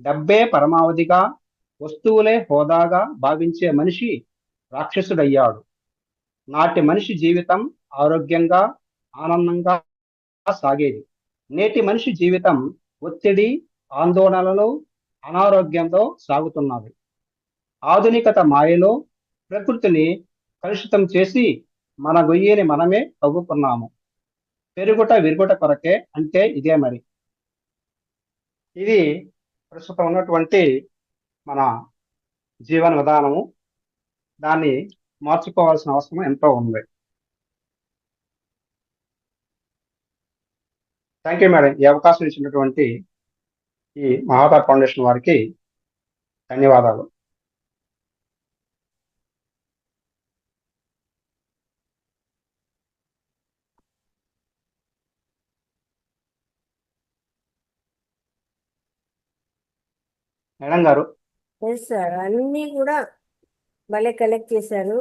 Speaker 5: డబ్బే పరమావధిగా వస్తువులే హోదాగా భావించే మనిషి రాక్షసుడయ్యాడు, నాటి మనిషి జీవితం ఆరోగ్యంగా ఆనందంగా సాగేది, నేటి మనిషి జీవితం ఒత్తిడి ఆందోళనలు అనారోగ్యంతో సాగుతున్నది, ఆధునికత మాయలో ప్రకృతిని కలుషితం చేసి మన గొయ్యిని మనమే తవ్వుకున్నాము, పెరుగుట విరుగుట కొరకే అంటే ఇదే మరి. ఇది ప్రస్తుతం ఉన్నటువంటి మన జీవన విధానము దాన్ని మార్చుకోవాల్సిన అవసరం ఎంతో ఉంది. Thank you madam. ఈ అవకాశం ఇచ్చినటువంటి ఈ మహాతా ఫౌండేషన్ వారికి ధన్యవాదాలు. మేడం గారు.
Speaker 1: ఎస్ సార్, అన్నీ కూడా భలే కలెక్ట్ చేశారు.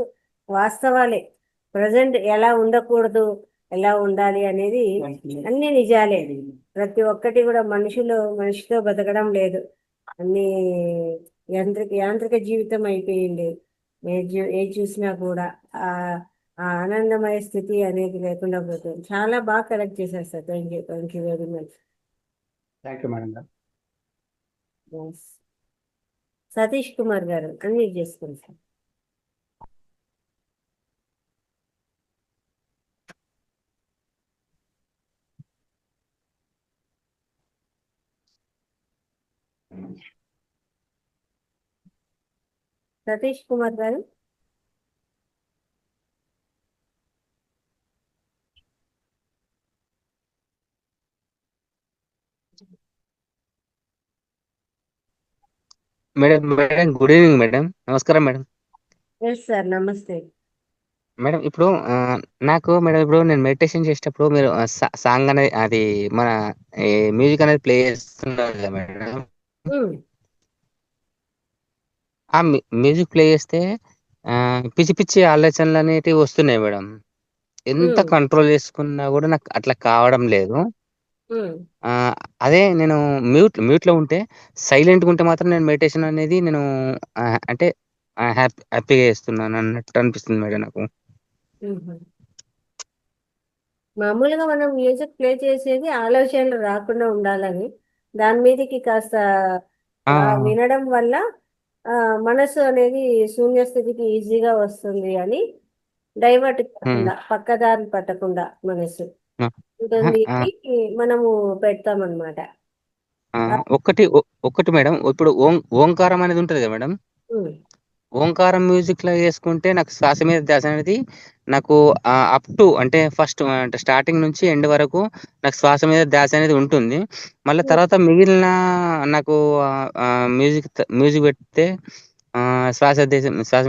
Speaker 1: వాస్తవాలే, ప్రజెంట్ ఎలా ఉండకూడదు, ఎలా ఉండాలి అనేది అన్ని నిజాలే. ప్రతి ఒక్కటి కూడా మనిషితో బతకడం లేదు, అన్ని యాంత్రిక జీవితం అయిపోయింది. ఏది చూసినా కూడా ఆ ఆనందమయ స్థితి అనేది లేకుండా పోతుంది. చాలా బాగా కలెక్ట్ చేశారు sir. Thank you very much.
Speaker 5: Thank you madam గారు.
Speaker 1: సతీష్ కుమార్ గారు అన్ని చేసుకోండి సార్. సతీష్ కుమార్ గారు.
Speaker 3: Madam good evening madam. నమస్కారం మేడం.
Speaker 1: ఎస్ సార్, నమస్తే
Speaker 3: మేడం. ఇప్పుడు నాకు మేడం, ఇప్పుడు నేను మెడిటేషన్ చేసేటప్పుడు మీరు సాంగ్ అనేది, అది మన మ్యూజిక్ అనేది ప్లే చేస్తున్నారు కదా మేడం. ఆ మ్యూజిక్ ప్లే చేస్తే పిచ్చి పిచ్చి ఆలోచనలు అనేటివి వస్తున్నాయి మేడం. ఎంత కంట్రోల్ చేసుకున్నా కూడా నాకు అట్లా కావడం లేదు. అదే నేను మ్యూట్ లో ఉంటే, సైలెంట్ గా ఉంటే మాత్రం నేను మెడిటేషన్ అనేది నేను అంటే హ్యాపీగా చేస్తున్నాను అన్నట్టు అనిపిస్తుంది మేడం నాకు.
Speaker 1: మామూలుగా మనం మ్యూజిక్ ప్లే చేసేది ఆలోచనలు రాకుండా ఉండాలని, దాని మీదకి కాస్త వినడం వల్ల మనసు అనేది శూన్యస్థితికి ఈజీగా వస్తుంది అని, డైవర్ట్ కాకుండా పక్కదారి పట్టకుండా మనసు ఉంటుంది మనము పెడతామన్నమాట.
Speaker 3: ఒక్కటి మేడం, ఇప్పుడు ఓంకారం అనేది ఉంటది కదా మేడం. ఓంకారం మ్యూజిక్ లో వేసుకుంటే నాకు శ్వాస మీద ధ్యాస అనేది నాకు అప్ టు అంటే ఫస్ట్ అంటే స్టార్టింగ్ నుంచి ఎండ్ వరకు నాకు శ్వాస మీద ధ్యాస అనేది ఉంటుంది. మళ్ళీ తర్వాత మిగిలిన నాకు మ్యూజిక్ పెడితే శ్వాస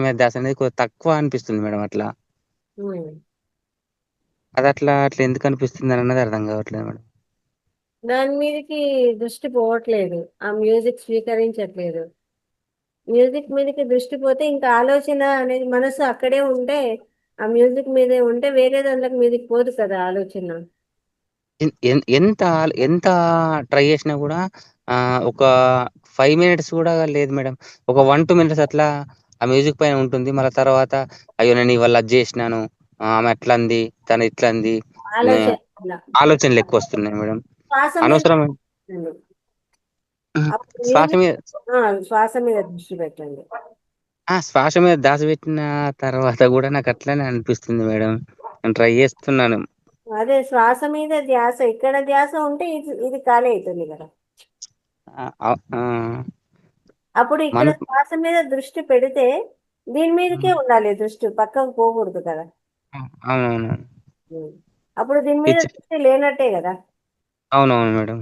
Speaker 3: మీద ధ్యాస అనేది కొంచెం తక్కువ అనిపిస్తుంది మేడం. అట్లా అది అట్లా ఎందుకు అనిపిస్తుంది అన్నది అర్థం కావట్లేదు మేడం.
Speaker 1: దాని మీదకి దృష్టి పోవట్లేదు, ఆ మ్యూజిక్ స్వీకరించట్లేదు. మ్యూజిక్ మీదకి దృష్టి పోతే ఇంకా ఆలోచన అనేది మనసు అక్కడే ఉంటే, ఆ మ్యూజిక్ మీదే ఉంటే వేరే దాంట్లోకి మీదకి పోదు కదా ఆలోచన.
Speaker 3: ఎంత ట్రై చేసినా కూడా ఒక 5 minutes కూడా లేదు మేడం. ఒక 1-2 minutes అట్లా ఆ మ్యూజిక్ పైన ఉంటుంది. మళ్ళీ తర్వాత అయ్యో నేను ఇవాళ అది చేసినాను, ఆమె అట్లా అంది, తను ఇట్లా అంది, ఆలోచనలు ఎక్కువ వస్తున్నాయి మేడం. అనవసరం
Speaker 1: శ్వాస మీద దృష్టి పెట్టండి.
Speaker 3: శ్వాస మీద ధ్యాస పెట్టిన తర్వాత కూడా నాకు అట్లనే అనిపిస్తుంది మేడం. నేను ట్రై చేస్తున్నాను.
Speaker 1: అదే శ్వాస మీద ధ్యాస, ఇక్కడ ధ్యాస ఉంటే ఇది ఖాళీ అవుతుంది కదా. అప్పుడు ఇక్కడ శ్వాస మీద దృష్టి పెడితే దీని మీదకే ఉండాలి దృష్టి, పక్కకు పోకూడదు కదా.
Speaker 3: అవునవును.
Speaker 1: అప్పుడు దీని మీద దృష్టి లేనట్టే కదా.
Speaker 3: అవునవును మేడం.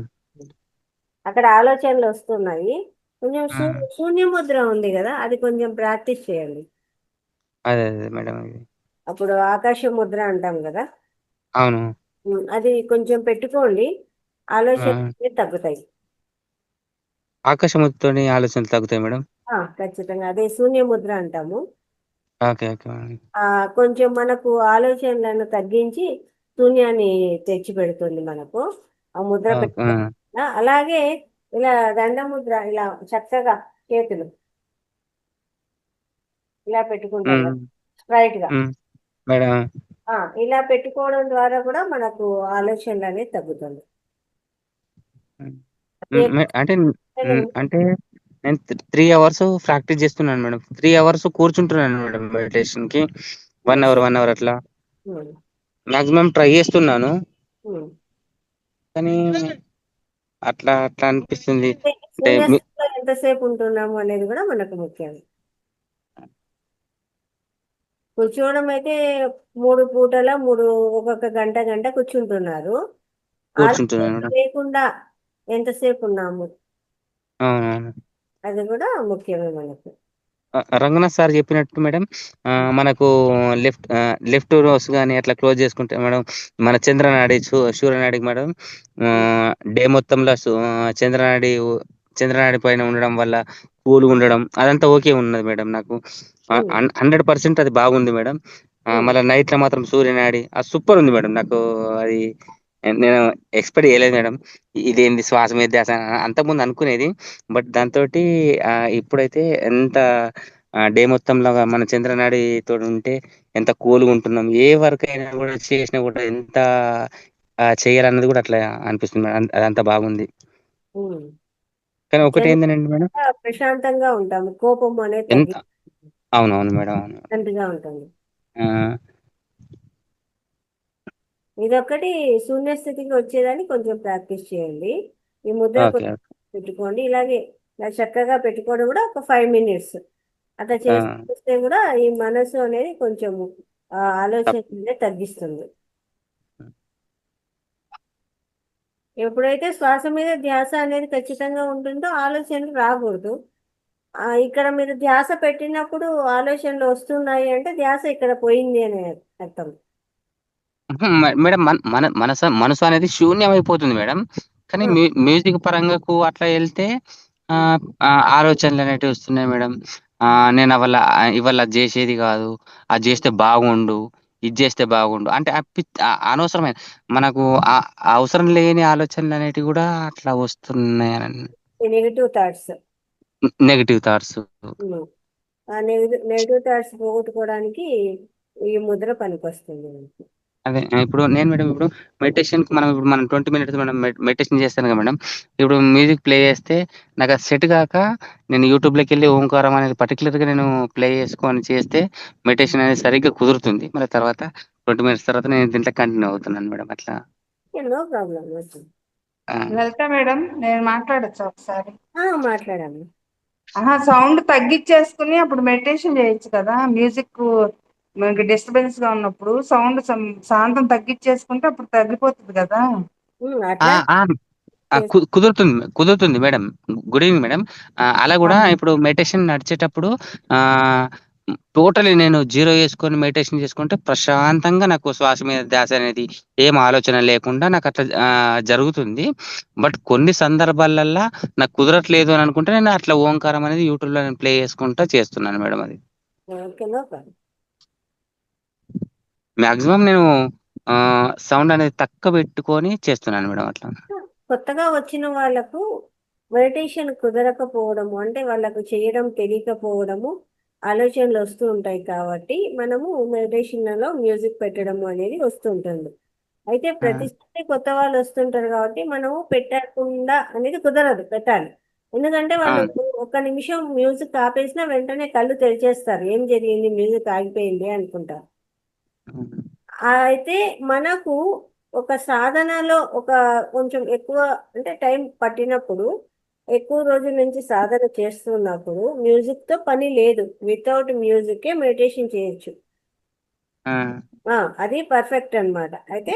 Speaker 1: అక్కడ ఆలోచనలు వస్తున్నాయి. కొంచెం శూన్య ముద్ర ఉంది కదా, అది కొంచెం ప్రాక్టీస్ చేయండి.
Speaker 3: అదే మేడం.
Speaker 1: అప్పుడు ఆకాశ ముద్ర అంటాం కదా.
Speaker 3: అవును.
Speaker 1: అది కొంచెం పెట్టుకోండి, ఆలోచనలు తగ్గుతాయి.
Speaker 3: ఆకాశముద్రతోని ఆలోచనలు తగ్గుతాయి మేడం.
Speaker 1: ఖచ్చితంగా అదే శూన్య ముద్ర అంటాము.
Speaker 3: ఓకే.
Speaker 1: కొంచెం మనకు ఆలోచనలను తగ్గించి శూన్యాన్ని తెచ్చి పెడుతుంది మనకు ఆ ముద్ర. అలాగే ఇలా దండ ముద్ర, ఇలా చక్కగా చేతులు ఇలా పెట్టుకుంటాం స్ట్రైట్ గా. ఇలా పెట్టుకోవడం ద్వారా కూడా మనకు ఆలోచనలు అనేది తగ్గుతుంది.
Speaker 3: అంటే నేను 3 hours ప్రాక్టీస్ చేస్తున్నాను మేడం. 3 hours కూర్చుంటున్నాను మేడం మెడిటేషన్ కి. 1 hour అట్లా మాక్సిమం ట్రై చేస్తున్నాను, కానీ అట్లా అనిపిస్తుంది.
Speaker 1: ఎంతసేపు ఉంటున్నాము అనేది కూడా మనకు ముఖ్యం. కూర్చోవడం అయితే 3 పూటల ఒక్కొక్క గంట కూర్చుంటున్నారు.
Speaker 3: కూర్చుంటున్నాను
Speaker 1: ఆలోచన
Speaker 3: మేడం.
Speaker 1: లేకుండా ఎంతసేపు ఉన్నాము
Speaker 3: అవునవును.
Speaker 1: అది కూడా ముఖ్యమే మనకు.
Speaker 3: రంగనాథ్ సార్ చెప్పినట్టు మేడం, మనకు లెఫ్ట్ రోస్ కానీ అట్లా క్లోజ్ చేసుకుంటే మేడం, మన చంద్రనాడి సూర్యనాడికి మేడం డే మొత్తంలో చంద్రనాడి పైన ఉండడం వల్ల కూల్గా ఉండడం అదంతా ఓకే ఉన్నది మేడం. నాకు 100% అది బాగుంది మేడం. మళ్ళీ నైట్ లో మాత్రం సూర్యనాడి అది సూపర్ ఉంది మేడం. నాకు అది నేను ఎక్స్పెక్ట్ చేయలేదు మేడం. ఇదేంది శ్వాస మీద ధ్యాస అంతకుముందు అనుకునేది. బట్ దాంతో ఇప్పుడైతే ఎంత డే మొత్తంలో మన చంద్రనాడి తోటి ఉంటే ఎంత కూల్గా ఉంటున్నాం, ఏ వర్క్ అయినా కూడా చేసినా కూడా ఎంత చేయాలన్నది కూడా అట్లా అనిపిస్తుంది మేడం. అదంతా బాగుంది.
Speaker 1: ఉమ్.
Speaker 3: కానీ ఒకటి
Speaker 1: చలి
Speaker 3: ఏంటంటే మేడం,
Speaker 1: ప్రశాంతంగా ఉంటాము, కోపం అనేది
Speaker 3: ఎంత అవునవును మేడం, అవును.
Speaker 1: తగ్గిగా ఉంటుంది.
Speaker 3: ఆ,
Speaker 1: ఇదొక్కటి శూన్య స్థితికి వచ్చేదాన్ని కొంచెం ప్రాక్టీస్ చేయండి. ఈ ముద్ర
Speaker 3: ఓకే ఓకే.
Speaker 1: పెట్టుకోండి. ఇలాగే ఇలా చక్కగా పెట్టుకోవడం కూడా ఒక 5 minutes అట్లా
Speaker 3: ఆ,
Speaker 1: చేస్తే కూడా ఈ మనసు అనేది కొంచెం ఆలోచన అనేది తగ్గిస్తుంది. ఎప్పుడైతే శ్వాస మీద ధ్యాస అనేది ఖచ్చితంగా ఉంటుందో ఆలోచనలు రాకూడదు. ఇక్కడ మీరు ధ్యాస పెట్టినప్పుడు ఆలోచనలు వస్తున్నాయి అంటే ధ్యాస ఇక్కడ పోయింది అనే అర్థం.
Speaker 3: మేడం మనసు అనేది శూన్యం అయిపోతుంది మేడం. కానీ మ్యూజిక్ పరంగాకు అట్లా వెళ్తే ఆ, ఆలోచనలు అనేటివి వస్తున్నాయి మేడం. నేను ఇవాళ అది చేసేది కాదు, అది చేస్తే బాగుండు, ఇది చేస్తే బాగుండు అంటే అనవసరమైన మనకు అవసరం లేని ఆలోచనలు అనేటివి కూడా అట్లా వస్తున్నాయి.
Speaker 1: Negative thoughts
Speaker 3: negative thoughts.
Speaker 1: ఆ నెగిటివ్ థాట్స్ పోగొట్టుకోవడానికి ఈ ముద్ర పనికొస్తుంది.
Speaker 3: అదే ఇప్పుడు మెడిటేషన్ కి మనం 20 minutes మనం మెడిటేషన్ చేస్తాను కదా మేడం. ఇప్పుడు మ్యూజిక్ ప్లే చేస్తే నాకు అది సెట్ కాక నేను యూట్యూబ్లోకి వెళ్ళి ఓంకారం అనేది పర్టికులర్గా నేను ప్లే చేసుకొని చేస్తే మెడిటేషన్ అనేది సరిగ్గా కుదురుతుంది. మళ్ళీ తర్వాత 20 minutes తర్వాత నేను దీంట్లో కంటిన్యూ అవుతున్నాను మేడం. అట్లా
Speaker 1: నో ప్రాబ్లం.
Speaker 7: లలిత మేడం, నేను మాట్లాడొచ్చా ఒకసారి?
Speaker 1: మాట్లాడాము.
Speaker 7: సౌండ్ తగ్గించేసుకుని అప్పుడు మెడిటేషన్ చేయొచ్చు కదా. మ్యూజిక్ మనకి డిస్టర్బెన్స్ గా ఉన్నప్పుడు సౌండ్ శాంతం తగ్గించేసుకుంటే అప్పుడు తగ్గిపోతుంది కదా.
Speaker 1: అట్లా
Speaker 3: కుదురుతుంది మేడం. Good evening madam. అలా కూడా ఇప్పుడు మెడిటేషన్ నడిచేటప్పుడు టోటలీ నేను 0 వేసుకొని మెడిటేషన్ చేసుకుంటే ప్రశాంతంగా నాకు శ్వాస మీద ధ్యాస అనేది ఏం ఆలోచన లేకుండా నాకు అట్లా జరుగుతుంది. బట్ కొన్ని సందర్భాలల్లో నాకు కుదరట్లేదు అని అనుకుంటే నేను అట్లా ఓంకారం అనేది యూట్యూబ్లో నేను ప్లే చేసుకుంటా చేస్తున్నాను మేడం. అది మాక్సిమం నేను సౌండ్ అనేది తక్కువ పెట్టుకొని చేస్తున్నాను మేడం. అట్లా
Speaker 1: కొత్తగా వచ్చిన వాళ్ళకు మెడిటేషన్ కుదరకపోవడము అంటే వాళ్ళకు చేయడం తెలియకపోవడము ఆలోచనలు వస్తూ ఉంటాయి. కాబట్టి మనము మెడిటేషన్లో మ్యూజిక్ పెట్టడము అనేది వస్తుంటుంది. అయితే ప్రతిసారి కొత్త వాళ్ళు వస్తుంటారు కాబట్టి మనము పెట్టకుండా అనేది కుదరదు, పెట్టాలి. ఎందుకంటే వాళ్ళు ఒక్క నిమిషం మ్యూజిక్ ఆపేసినా వెంటనే కళ్ళు తెరిచేస్తారు, ఏం జరిగింది మ్యూజిక్ ఆగిపోయింది అనుకుంటారు. అయితే మనకు ఒక సాధనలో కొంచెం ఎక్కువ అంటే టైం పట్టినప్పుడు, ఎక్కువ రోజుల నుంచి సాధన చేస్తున్నప్పుడు మ్యూజిక్తో పని లేదు, వితౌట్ మ్యూజికే మెడిటేషన్ చేయొచ్చు. అది పర్ఫెక్ట్ అన్నమాట. అయితే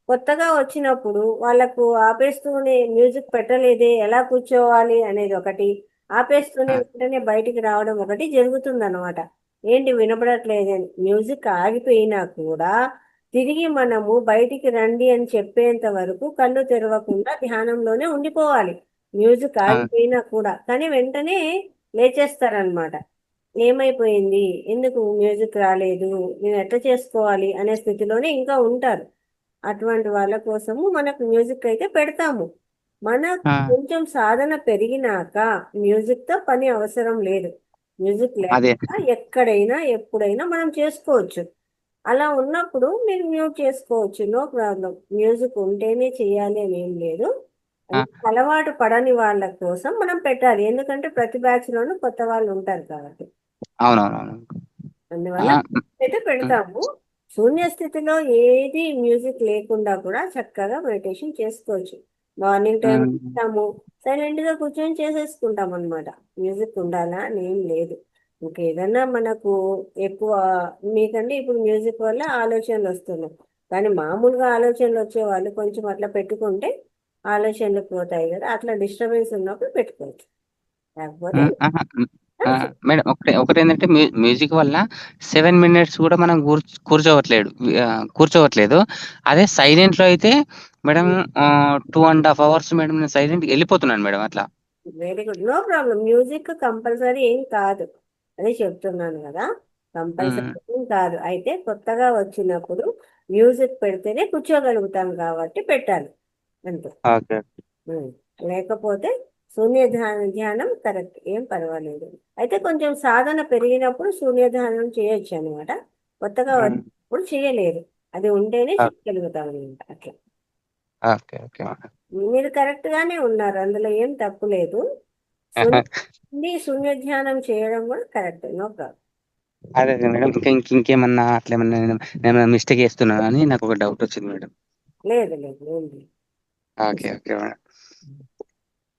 Speaker 1: కొత్తగా వచ్చినప్పుడు వాళ్ళకు ఆపేస్తూనే మ్యూజిక్ పెట్టలేదే ఎలా కూర్చోవాలి అనేది ఒకటి, ఆపేస్తూనే వెంటనే బయటికి రావడం ఒకటి జరుగుతుంది అనమాట. ఏంటి వినపడట్లేదని మ్యూజిక్ ఆగిపోయినా కూడా తిరిగి మనము బయటికి రండి అని చెప్పేంత వరకు కళ్ళు తెరవకుండా ధ్యానంలోనే ఉండిపోవాలి, మ్యూజిక్ ఆగిపోయినా కూడా. కానీ వెంటనే లేచేస్తారనమాట, ఏమైపోయింది, ఎందుకు మ్యూజిక్ రాలేదు, నేను ఎట్లా చేసుకోవాలి అనే స్థితిలోనే ఇంకా ఉంటారు. అటువంటి వాళ్ళ కోసము మనకు మ్యూజిక్ అయితే పెడతాము. మన కొంచెం సాధన పెరిగినాక మ్యూజిక్తో పని అవసరం లేదు. మ్యూజిక్ లేకుండా ఎక్కడైనా ఎప్పుడైనా మనం చేసుకోవచ్చు. అలా ఉన్నప్పుడు మీరు మ్యూట్ చేసుకోవచ్చు, నో ప్రాబ్లం. మ్యూజిక్ ఉంటేనే చేయాలి అని ఏం లేదు. అలవాటు పడని వాళ్ళ కోసం మనం పెట్టాలి, ఎందుకంటే ప్రతి బ్యాచ్ లోనూ కొత్త వాళ్ళు ఉంటారు కాబట్టి.
Speaker 3: అవునవునవును.
Speaker 1: అందువల్ల అయితే పెడతాము. శూన్య స్థితిలో ఏది మ్యూజిక్ లేకుండా కూడా చక్కగా మెడిటేషన్ చేసుకోవచ్చు. మార్నింగ్ టైం చేస్తాము, సైలెంట్ గా కూర్చొని చేసేసుకుంటాం అనమాట. మ్యూజిక్ ఉండాలా అని ఏం లేదు. ఇంకేదన్నా మనకు ఎక్కువ మీకంటే ఇప్పుడు మ్యూజిక్ వల్ల ఆలోచనలు వస్తున్నాయి, కానీ మామూలుగా ఆలోచనలు వచ్చే వాళ్ళు కొంచెం అట్లా పెట్టుకుంటే ఆలోచనలు పోతాయి కదా, అట్లా డిస్టర్బెన్స్ ఉన్నప్పుడు పెట్టుకోవచ్చు. లేకపోతే
Speaker 3: మేడం ఒకటి ఏంటంటే మ్యూజిక్ వల్ల 7 minutes కూడా మనం కూర్చోవట్లేదు. అదే సైలెంట్ లో అయితే మేడం 2.5 hours మేడం నేను సైలెంట్ వెళ్ళిపోతున్నాను మేడం అట్లా.
Speaker 1: Very good, no problem. Music compulsory ఏం కాదు, అదే చెప్తున్నాను కదా, కంపల్సరీ ఏం కాదు. అయితే కొత్తగా వచ్చినప్పుడు మ్యూజిక్ పెడితేనే కూర్చోగలుగుతాం కాబట్టి పెట్టాలి అంతే.
Speaker 3: ఓకే.
Speaker 1: లేకపోతే శూన్య ధ్యానం కరెక్ట్, ఏం పర్వాలేదు. అయితే కొంచెం సాధన పెరిగినప్పుడు శూన్య ధ్యానం చేయొచ్చు అనమాట. కొత్తగా వచ్చినప్పుడు చేయలేరు, అది ఉంటేనే చేయగలుగుతాం అనమాట. అట్లా
Speaker 3: ఓకే ఓకే
Speaker 1: మీరు కరెక్ట్ గానే ఉన్నారు, అందులో ఏం తప్పు లేదు. శూన్య ధ్యానం చేయడం కూడా కరెక్ట్, నో ప్రాబ్లం.
Speaker 3: అదే మేడం ఇంకేమన్నా అట్లా ఏమన్నా మిస్టేక్ చేస్తున్నాను అని నాకు ఒక డౌట్ వచ్చింది మేడం.
Speaker 1: లేదు లేదు లేదు.
Speaker 3: Okay okay madam,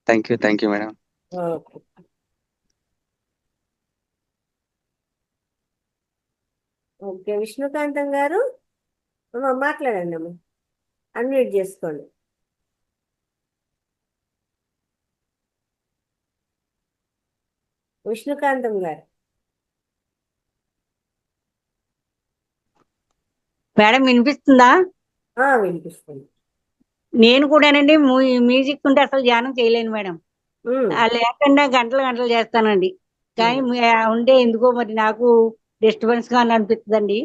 Speaker 3: thank you madam.
Speaker 1: Okay. Okay విష్ణుకాంతం గారు మాట్లాడండి అమ్మ, అన్మ్యూట్ చేసుకోండి. విష్ణుకాంతం గారు.
Speaker 11: మేడం వినిపిస్తుందా?
Speaker 1: వినిపిస్తుంది.
Speaker 11: నేను కూడానండి మ్యూజిక్ ఉంటే అసలు ధ్యానం చేయలేను మేడం. లేకుండా గంటలు చేస్తానండి, కానీ ఉంటే ఎందుకో మరి నాకు డిస్టర్బెన్స్ గా అనిపిస్తుందండి.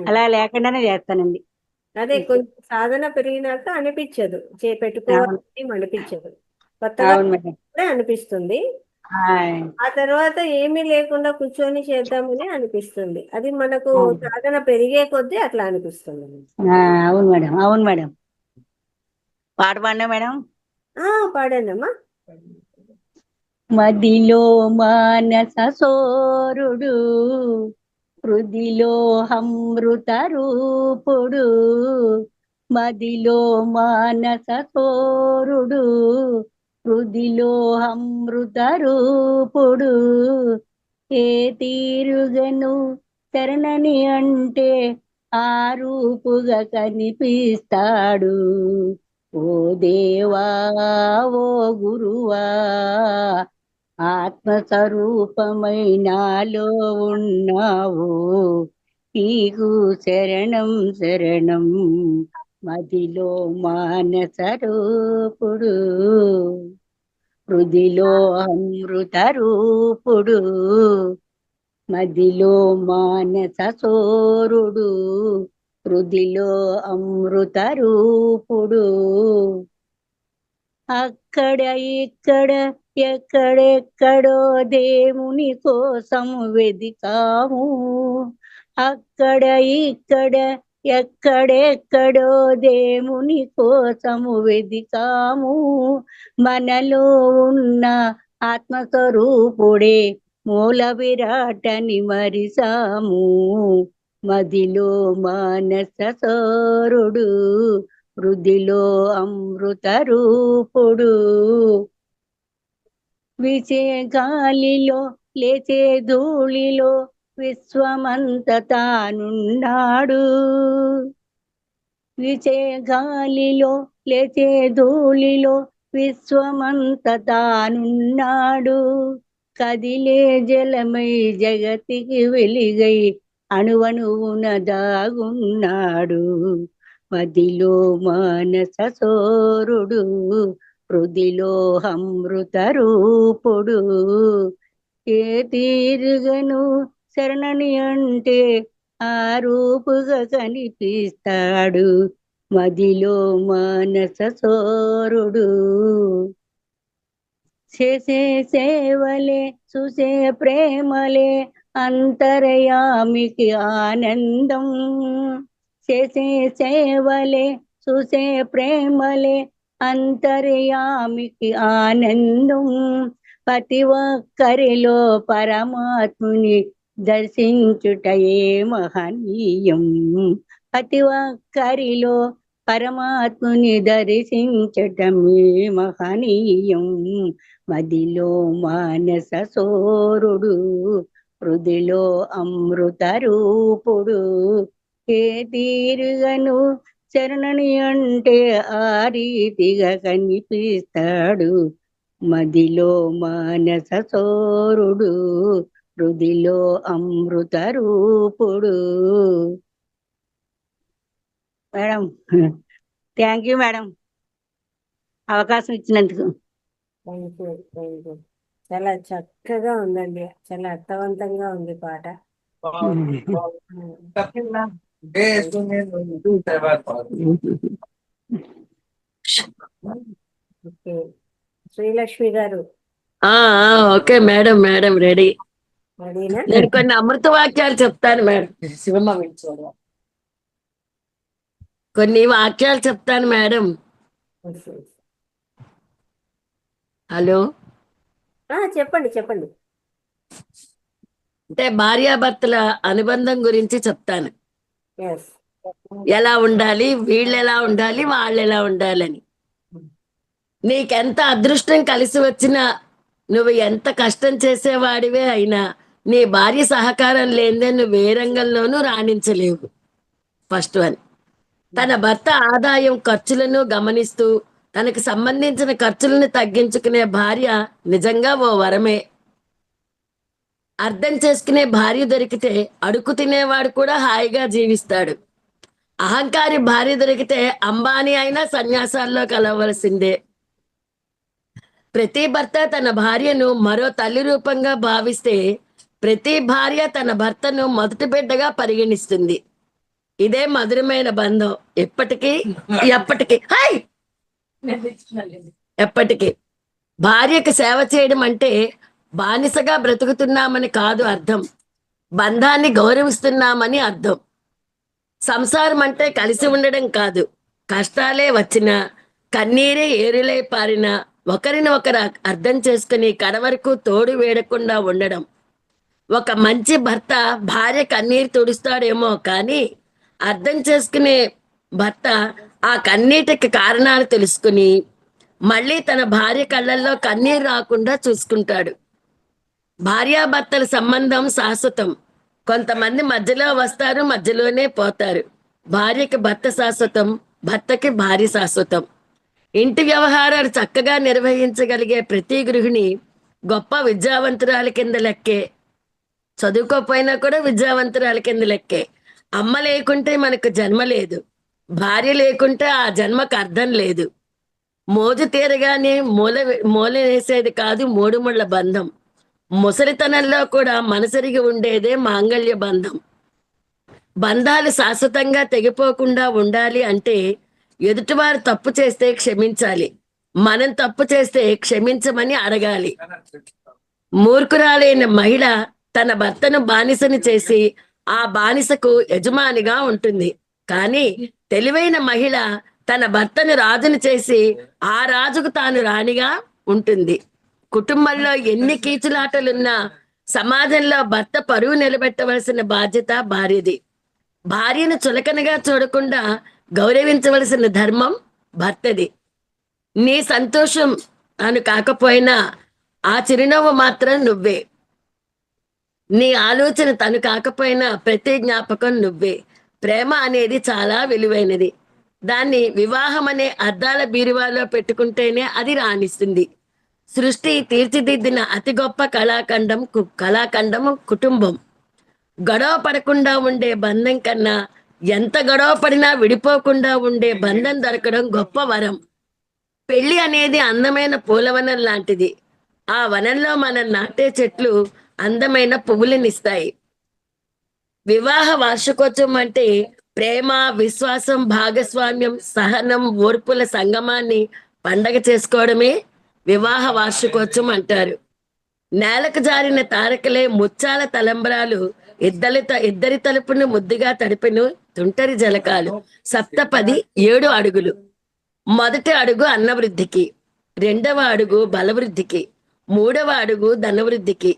Speaker 11: అలా లేకుండానే చేస్తానండి.
Speaker 1: అదే కొంచెం సాధన పెరిగినాక అనిపించదు, పెట్టుకోవాలని అనిపించదు, కొత్తగా అనిపిస్తుంది. ఆ తర్వాత ఏమీ లేకుండా కూర్చొని చేద్దామని అనిపిస్తుంది. అది మనకు సాధన పెరిగే కొద్దీ అట్లా అనిపిస్తుంది.
Speaker 11: అవును మేడం. పాట పాడినా మేడం?
Speaker 1: పాడానమ్మా.
Speaker 11: మదిలో మానస సోరుడు, హృదిలో అమృత రూపుడు. మదిలో మానస సోరుడు, హృదిలో అమృత రూపుడు. ఏ తీరుగను శరణని అంటే ఆ రూపుగా కనిపిస్తాడు. ఓ దేవా ఓ గురువా, ఆత్మస్వరూపమై నాలో ఉన్నావు, నీకు శరణం శరణం. మదిలో మానస రూపుడు, హృదిలో అమృత రూపుడు. మదిలో మానస సోరుడు, హృదిలో అమృత రూపుడు. అక్కడ ఇక్కడ ఎక్కడెక్కడో దేవుని కోసం వెదికాము, అక్కడ ఇక్కడ ఎక్కడెక్కడో దేవుని కోసము వెదికాము. మనలో ఉన్న ఆత్మస్వరూపుడే మూల విరాటని మరిసాము. మదిలో మానస సోరుడు, హృదిలో అమృత రూపుడు. వీచే గాలిలో లేచే ధూళిలో విశ్వమంత తానున్నాడు. వీచే గాలిలో లేచే ధూళిలో విశ్వమంత తానున్నాడు. కదిలే జలమై జగతికి వెలిగై అణువణువున దాగున్నాడు. మదిలో మానస సోరుడు, హృదిలో అమృత రూపుడు. ఏ తీరుగను శరణని అంటే ఆ రూపుగా కనిపిస్తాడు. మదిలో మానస సోరుడు. చేసే సేవలే చూసే ప్రేమలే అంతర్యామికి ఆనందం. చేసే సేవలే చూసే ప్రేమలే అంతర్యామికి ఆనందం. ప్రతి ఒక్కరిలో పరమాత్ముని దర్శించుటయే మహనీయం. ప్రతి ఒక్కరిలో పరమాత్ముని దర్శించటమే మహనీయం. మదిలో మానస సోరుడు, హృదిలో అమృత రూపుడు. ఏ తీరుగను శరణని అంటే ఆ రీతిగా కనిపిస్తాడు. మదిలో మానస సోరుడు, హృదిలో అమృత రూపుడు. మేడం, థ్యాంక్ యూ మేడం, అవకాశం ఇచ్చినందుకు.
Speaker 1: Thank you, thank you. చాలా చక్కగా ఉందండి, చాలా అర్థవంతంగా ఉంది పాట. ఓకే, శ్రీలక్ష్మి గారు
Speaker 12: ఓకే మేడం, మేడం రెడీ.
Speaker 1: రెడీనా?
Speaker 12: నేను కొన్ని అమృత వాక్యాలు చెప్తాను మేడం. శివమ్మ వింటోడా. కొన్ని వాక్యాలు చెప్తాను మేడం. హలో,
Speaker 1: చెప్పండి చెప్పండి.
Speaker 12: అంటే భార్యాభర్తల అనుబంధం గురించి చెప్తాను.
Speaker 1: Yes.
Speaker 12: ఎలా ఉండాలి, వీళ్ళు ఎలా ఉండాలి, వాళ్ళు ఎలా ఉండాలని. నీకెంత అదృష్టం కలిసి వచ్చినా, నువ్వు ఎంత కష్టం చేసేవాడివే అయినా, నీ భార్య సహకారం లేదే నువ్వు ఏ రంగంలోనూ రాణించలేవు. First one. తన భర్త ఆదాయం ఖర్చులను గమనిస్తూ తనకు సంబంధించిన ఖర్చులను తగ్గించుకునే భార్య నిజంగా ఓ వరమే. అర్థం చేసుకునే భార్య దొరికితే అడుగు తినేవాడు కూడా హాయిగా జీవిస్తాడు. అహంకారి భార్య దొరికితే అంబానీ అయినా సన్యాసాల్లో కలవలసిందే. ప్రతి భర్త తన భార్యను మరో తల్లి రూపంగా భావిస్తే ప్రతి భార్య తన భర్తను మొదటి బిడ్డగా పరిగణిస్తుంది. ఇదే మధురమైన బంధం. ఎప్పటికీ ఎప్పటికీ భార్యకు సేవ చేయడం అంటే బానిసగా బ్రతుకుతున్నామని కాదు అర్థం, బంధాన్ని గౌరవిస్తున్నామని అర్థం. సంసారం అంటే కలిసి ఉండడం కాదు, కష్టాలే వచ్చినా కన్నీరే ఏరులై పారినా ఒకరిని ఒకరు అర్థం చేసుకుని కడవరకు తోడు వేడకుండా ఉండడం. ఒక మంచి భర్త భార్య కన్నీరు తుడుస్తాడేమో కానీ అర్థం చేసుకునే భర్త ఆ కన్నీటికి కారణాలు తెలుసుకుని మళ్ళీ తన భార్య కళ్ళల్లో కన్నీరు రాకుండా చూసుకుంటాడు. భార్యాభర్తల సంబంధం శాశ్వతం. కొంతమంది మధ్యలో వస్తారు, మధ్యలోనే పోతారు. భార్యకి భర్త శాశ్వతం, భర్తకి భార్య శాశ్వతం. ఇంటి వ్యవహారాలు చక్కగా నిర్వహించగలిగే ప్రతి గృహిణి గొప్ప విద్యావంతురాలి కింద లెక్కే. చదువుకోపోయినా కూడా విద్యావంతురాలి కింద లెక్కే. అమ్మ లేకుంటే మనకు జన్మ లేదు, భార్య లేకుంటే ఆ జన్మకు అర్థం లేదు. మోజు తీరగానే మూల వేసేది కాదు మూడు ముళ్ళ బంధం. ముసలితనంలో కూడా మనసరిగి ఉండేదే మాంగళ్య బంధం. బంధాలు శాశ్వతంగా తెగిపోకుండా ఉండాలి అంటే ఎదుటివారు తప్పు చేస్తే క్షమించాలి, మనం తప్పు చేస్తే క్షమించమని అడగాలి. మూర్ఖురాలైన మహిళ తన భర్తను బానిసని చేసి ఆ బానిసకు యజమానిగా ఉంటుంది. కానీ తెలివైన మహిళ తన భర్తను రాజును చేసి ఆ రాజుకు తాను రాణిగా ఉంటుంది. కుటుంబంలో ఎన్ని కీచులాటలున్నా సమాజంలో భర్త పరువు నిలబెట్టవలసిన బాధ్యత భార్యది. భార్యను చులకనగా చూడకుండా గౌరవించవలసిన ధర్మం భర్తది. నీ సంతోషం తాను కాకపోయినా ఆ చిరునవ్వు మాత్రం నువ్వే. నీ ఆలోచన తను కాకపోయినా ప్రతి జ్ఞాపకం నువ్వే. ప్రేమ అనేది చాలా విలువైనది. దాన్ని వివాహం అనే అద్దాల బీరువాలో పెట్టుకుంటేనే అది రాణిస్తుంది. సృష్టి తీర్చిదిద్దిన అతి గొప్ప కళాఖండం కుటుంబం. గొడవ పడకుండా ఉండే బంధం కన్నా ఎంత గొడవ పడినా విడిపోకుండా ఉండే బంధం దొరకడం గొప్ప వరం. పెళ్లి అనేది అందమైన పూలవనం లాంటిది. ఆ వనంలో మనం నాటే చెట్లు అందమైన పువ్వులనిస్తాయి. వివాహ వార్షికోత్సవం అంటే ప్రేమ, విశ్వాసం, భాగస్వామ్యం, సహనం, ఓర్పుల సంగమాన్ని పండగ చేసుకోవడమే వివాహ వార్షికోత్సవం అంటారు. నేలకు జారిన తారకలే ముత్యాల తలంబరాలు, ఇద్దరి తలుపును ముద్దుగా తడిపిన తుంటరి జలకాలు. సప్తపది 7 అడుగులు. మొదటి అడుగు అన్నవృద్ధికి, రెండవ అడుగు బలవృద్ధికి, మూడవ అడుగు ధనవృద్ధికి,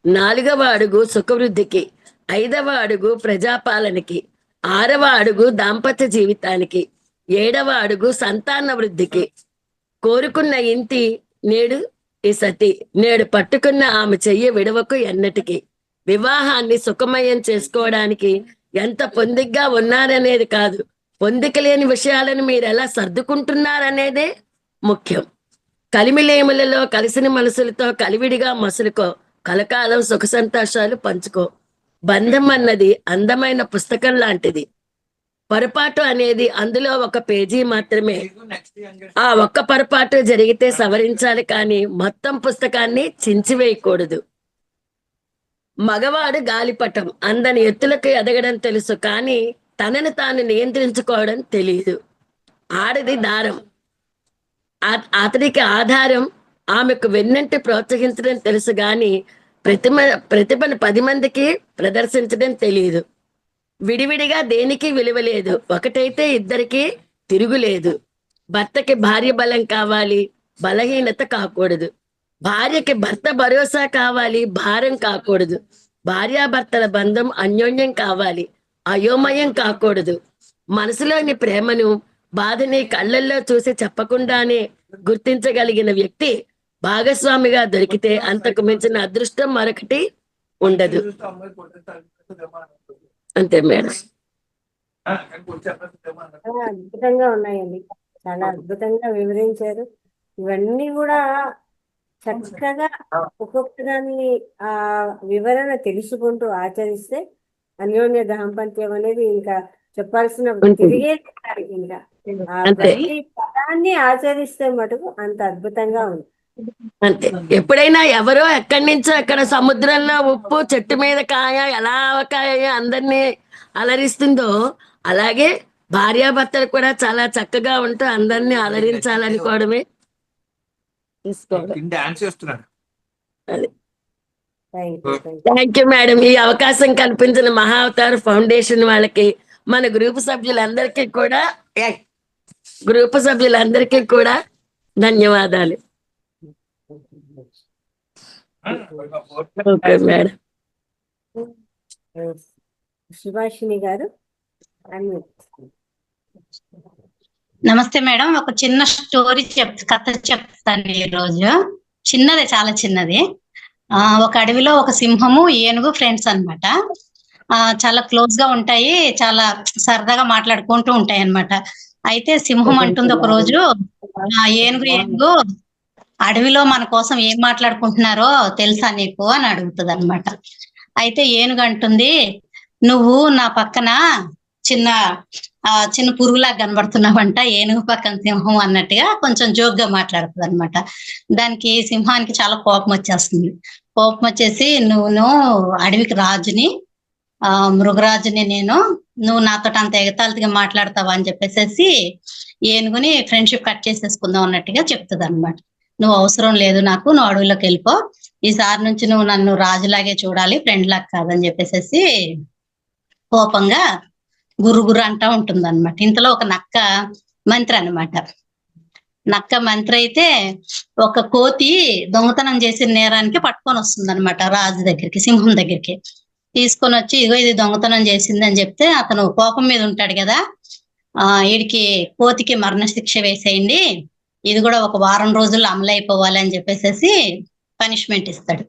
Speaker 12: 4వ అడుగు సుఖవృద్ధికి, 5వ అడుగు ప్రజాపాలనకి, 6వ అడుగు దాంపత్య జీవితానికి, 7వ అడుగు సంతాన వృద్ధికి. కోరుకున్న ఇంటి నేడు ఈ సతి, నేడు పట్టుకున్న ఆమె చెయ్యి విడవకు ఎన్నటికి. వివాహాన్ని సుఖమయం చేసుకోవడానికి ఎంత పొందిగ్గా ఉన్నారనేది కాదు, పొందిక లేని విషయాలను మీరు ఎలా సర్దుకుంటున్నారనేదే ముఖ్యం. కలిమిలేములలో కలిసిన మనసులతో కలివిడిగా మసులుకో, కలకాలం సుఖ సంతోషాలు పంచుకో. బంధం అన్నది అందమైన పుస్తకం లాంటిది. పొరపాటు అనేది అందులో ఒక పేజీ మాత్రమే. ఆ ఒక్క పొరపాటు జరిగితే సవరించాలి, కానీ మొత్తం పుస్తకాన్ని చించివేయకూడదు. మగవాడు గాలిపటం, అందని ఎత్తులకు ఎదగడం తెలుసు, కానీ తనను తాను నియంత్రించుకోవడం తెలియదు. ఆడది దారం, అతడికి ఆధారం. ఆమెకు వెన్నంటి ప్రోత్సహించడం తెలుసు, గాని ప్రతిభను 10 మందికి ప్రదర్శించడం తెలియదు. విడివిడిగా దేనికి విలువ లేదు, ఒకటైతే ఇద్దరికి తిరుగులేదు. భర్తకి భార్య బలం కావాలి, బలహీనత కాకూడదు. భార్యకి భర్త భరోసా కావాలి, భారం కాకూడదు. భార్యాభర్తల బంధం అన్యోన్యం కావాలి, అయోమయం కాకూడదు. మనసులోని ప్రేమను, బాధని కళ్ళల్లో చూసి చెప్పకుండానే గుర్తించగలిగిన వ్యక్తి భాగస్వామిగా దొరికితే అంతకు మించిన అదృష్టం మరొకటి ఉండదు. అంతే మేడం.
Speaker 1: చాలా అద్భుతంగా ఉన్నాయండి, చాలా అద్భుతంగా వివరించారు. ఇవన్నీ కూడా చక్కగా ఒక్కొక్క దాన్ని ఆ వివరణ తెలుసుకుంటూ ఆచరిస్తే అన్యోన్య దాంపత్యం అనేది ఇంకా చెప్పాల్సిన తిరిగే ఇంకా ప్రతి పదాన్ని ఆచరిస్తే మటుకు అంత అద్భుతంగా ఉంది.
Speaker 12: అంతే. ఎప్పుడైనా ఎవరో ఎక్కడి నుంచో అక్కడ సముద్రంలో ఉప్పు, చెట్టు మీద కాయ, ఎలా కాయ అందరినీ అలరిస్తుందో అలాగే భార్యాభర్తలు కూడా చాలా చక్కగా ఉంటూ అందరినీ అలరించాలనుకోవడమే. Thank you madam. ఈ అవకాశం కల్పించిన మహావతార్ ఫౌండేషన్ వాళ్ళకి, మన గ్రూప్ సభ్యులందరికీ కూడా ధన్యవాదాలు. Okay madam.
Speaker 1: సుభాషిణి గారు.
Speaker 13: నమస్తే మేడం. ఒక చిన్న స్టోరీ కథ చెప్తాను ఈరోజు. చిన్నది, చాలా చిన్నది. ఒక అడవిలో ఒక సింహము, ఏనుగు ఫ్రెండ్స్ అన్నమాట. చాలా క్లోజ్ గా ఉంటాయి, చాలా సరదాగా మాట్లాడుకుంటూ ఉంటాయి అన్నమాట. అయితే సింహం అంటుంది ఒక రోజు, ఏనుగు అడవిలో మన కోసం ఏం మాట్లాడుకుంటున్నారో తెలుసా నీకు అని అడుగుతుంది అన్నమాట. అయితే ఏనుగు అంటుంది, నువ్వు నా పక్కన చిన్న పురుగులా కనబడుతున్నావంట, ఏనుగు పక్కన సింహం అన్నట్టుగా కొంచెం జోక్గా మాట్లాడుతుంది అనమాట. దానికి సింహానికి చాలా కోపం వచ్చేస్తుంది. కోపం వచ్చేసి, నువ్వు అడవికి రాజుని, మృగరాజుని నువ్వు నాతో అంత ఎగతాళిగా మాట్లాడతావా అని చెప్పేసి ఏనుగుని ఫ్రెండ్షిప్ కట్ చేసేసుకుందాం అన్నట్టుగా చెప్తుంది అనమాట. నువ్వు అవసరం లేదు నాకు, నువ్వు అడవిలోకి వెళ్ళిపో, ఈసారి నుంచి నువ్వు నన్ను రాజులాగే చూడాలి, ఫ్రెండ్ లాగా కాదని చెప్పేసి కోపంగా గుర్రు అంటా ఉంటుంది అనమాట. ఇంతలో ఒక నక్క మంత్రి అనమాట. నక్క మంత్రి అయితే ఒక కోతి దొంగతనం చేసిన నేరానికి పట్టుకొని వస్తుంది అనమాట రాజు దగ్గరికి, సింహం దగ్గరికి. తీసుకొని వచ్చి, ఇగో ఇది దొంగతనం చేసింది అని చెప్తే అతను కోపం మీద ఉంటాడు కదా, వీడికి కోతికి మరణశిక్ష వేసేయండి, ఇది కూడా ఒక వారం రోజుల్లో అమలు అయిపోవాలి అని చెప్పేసి పనిష్మెంట్ ఇస్తాడు.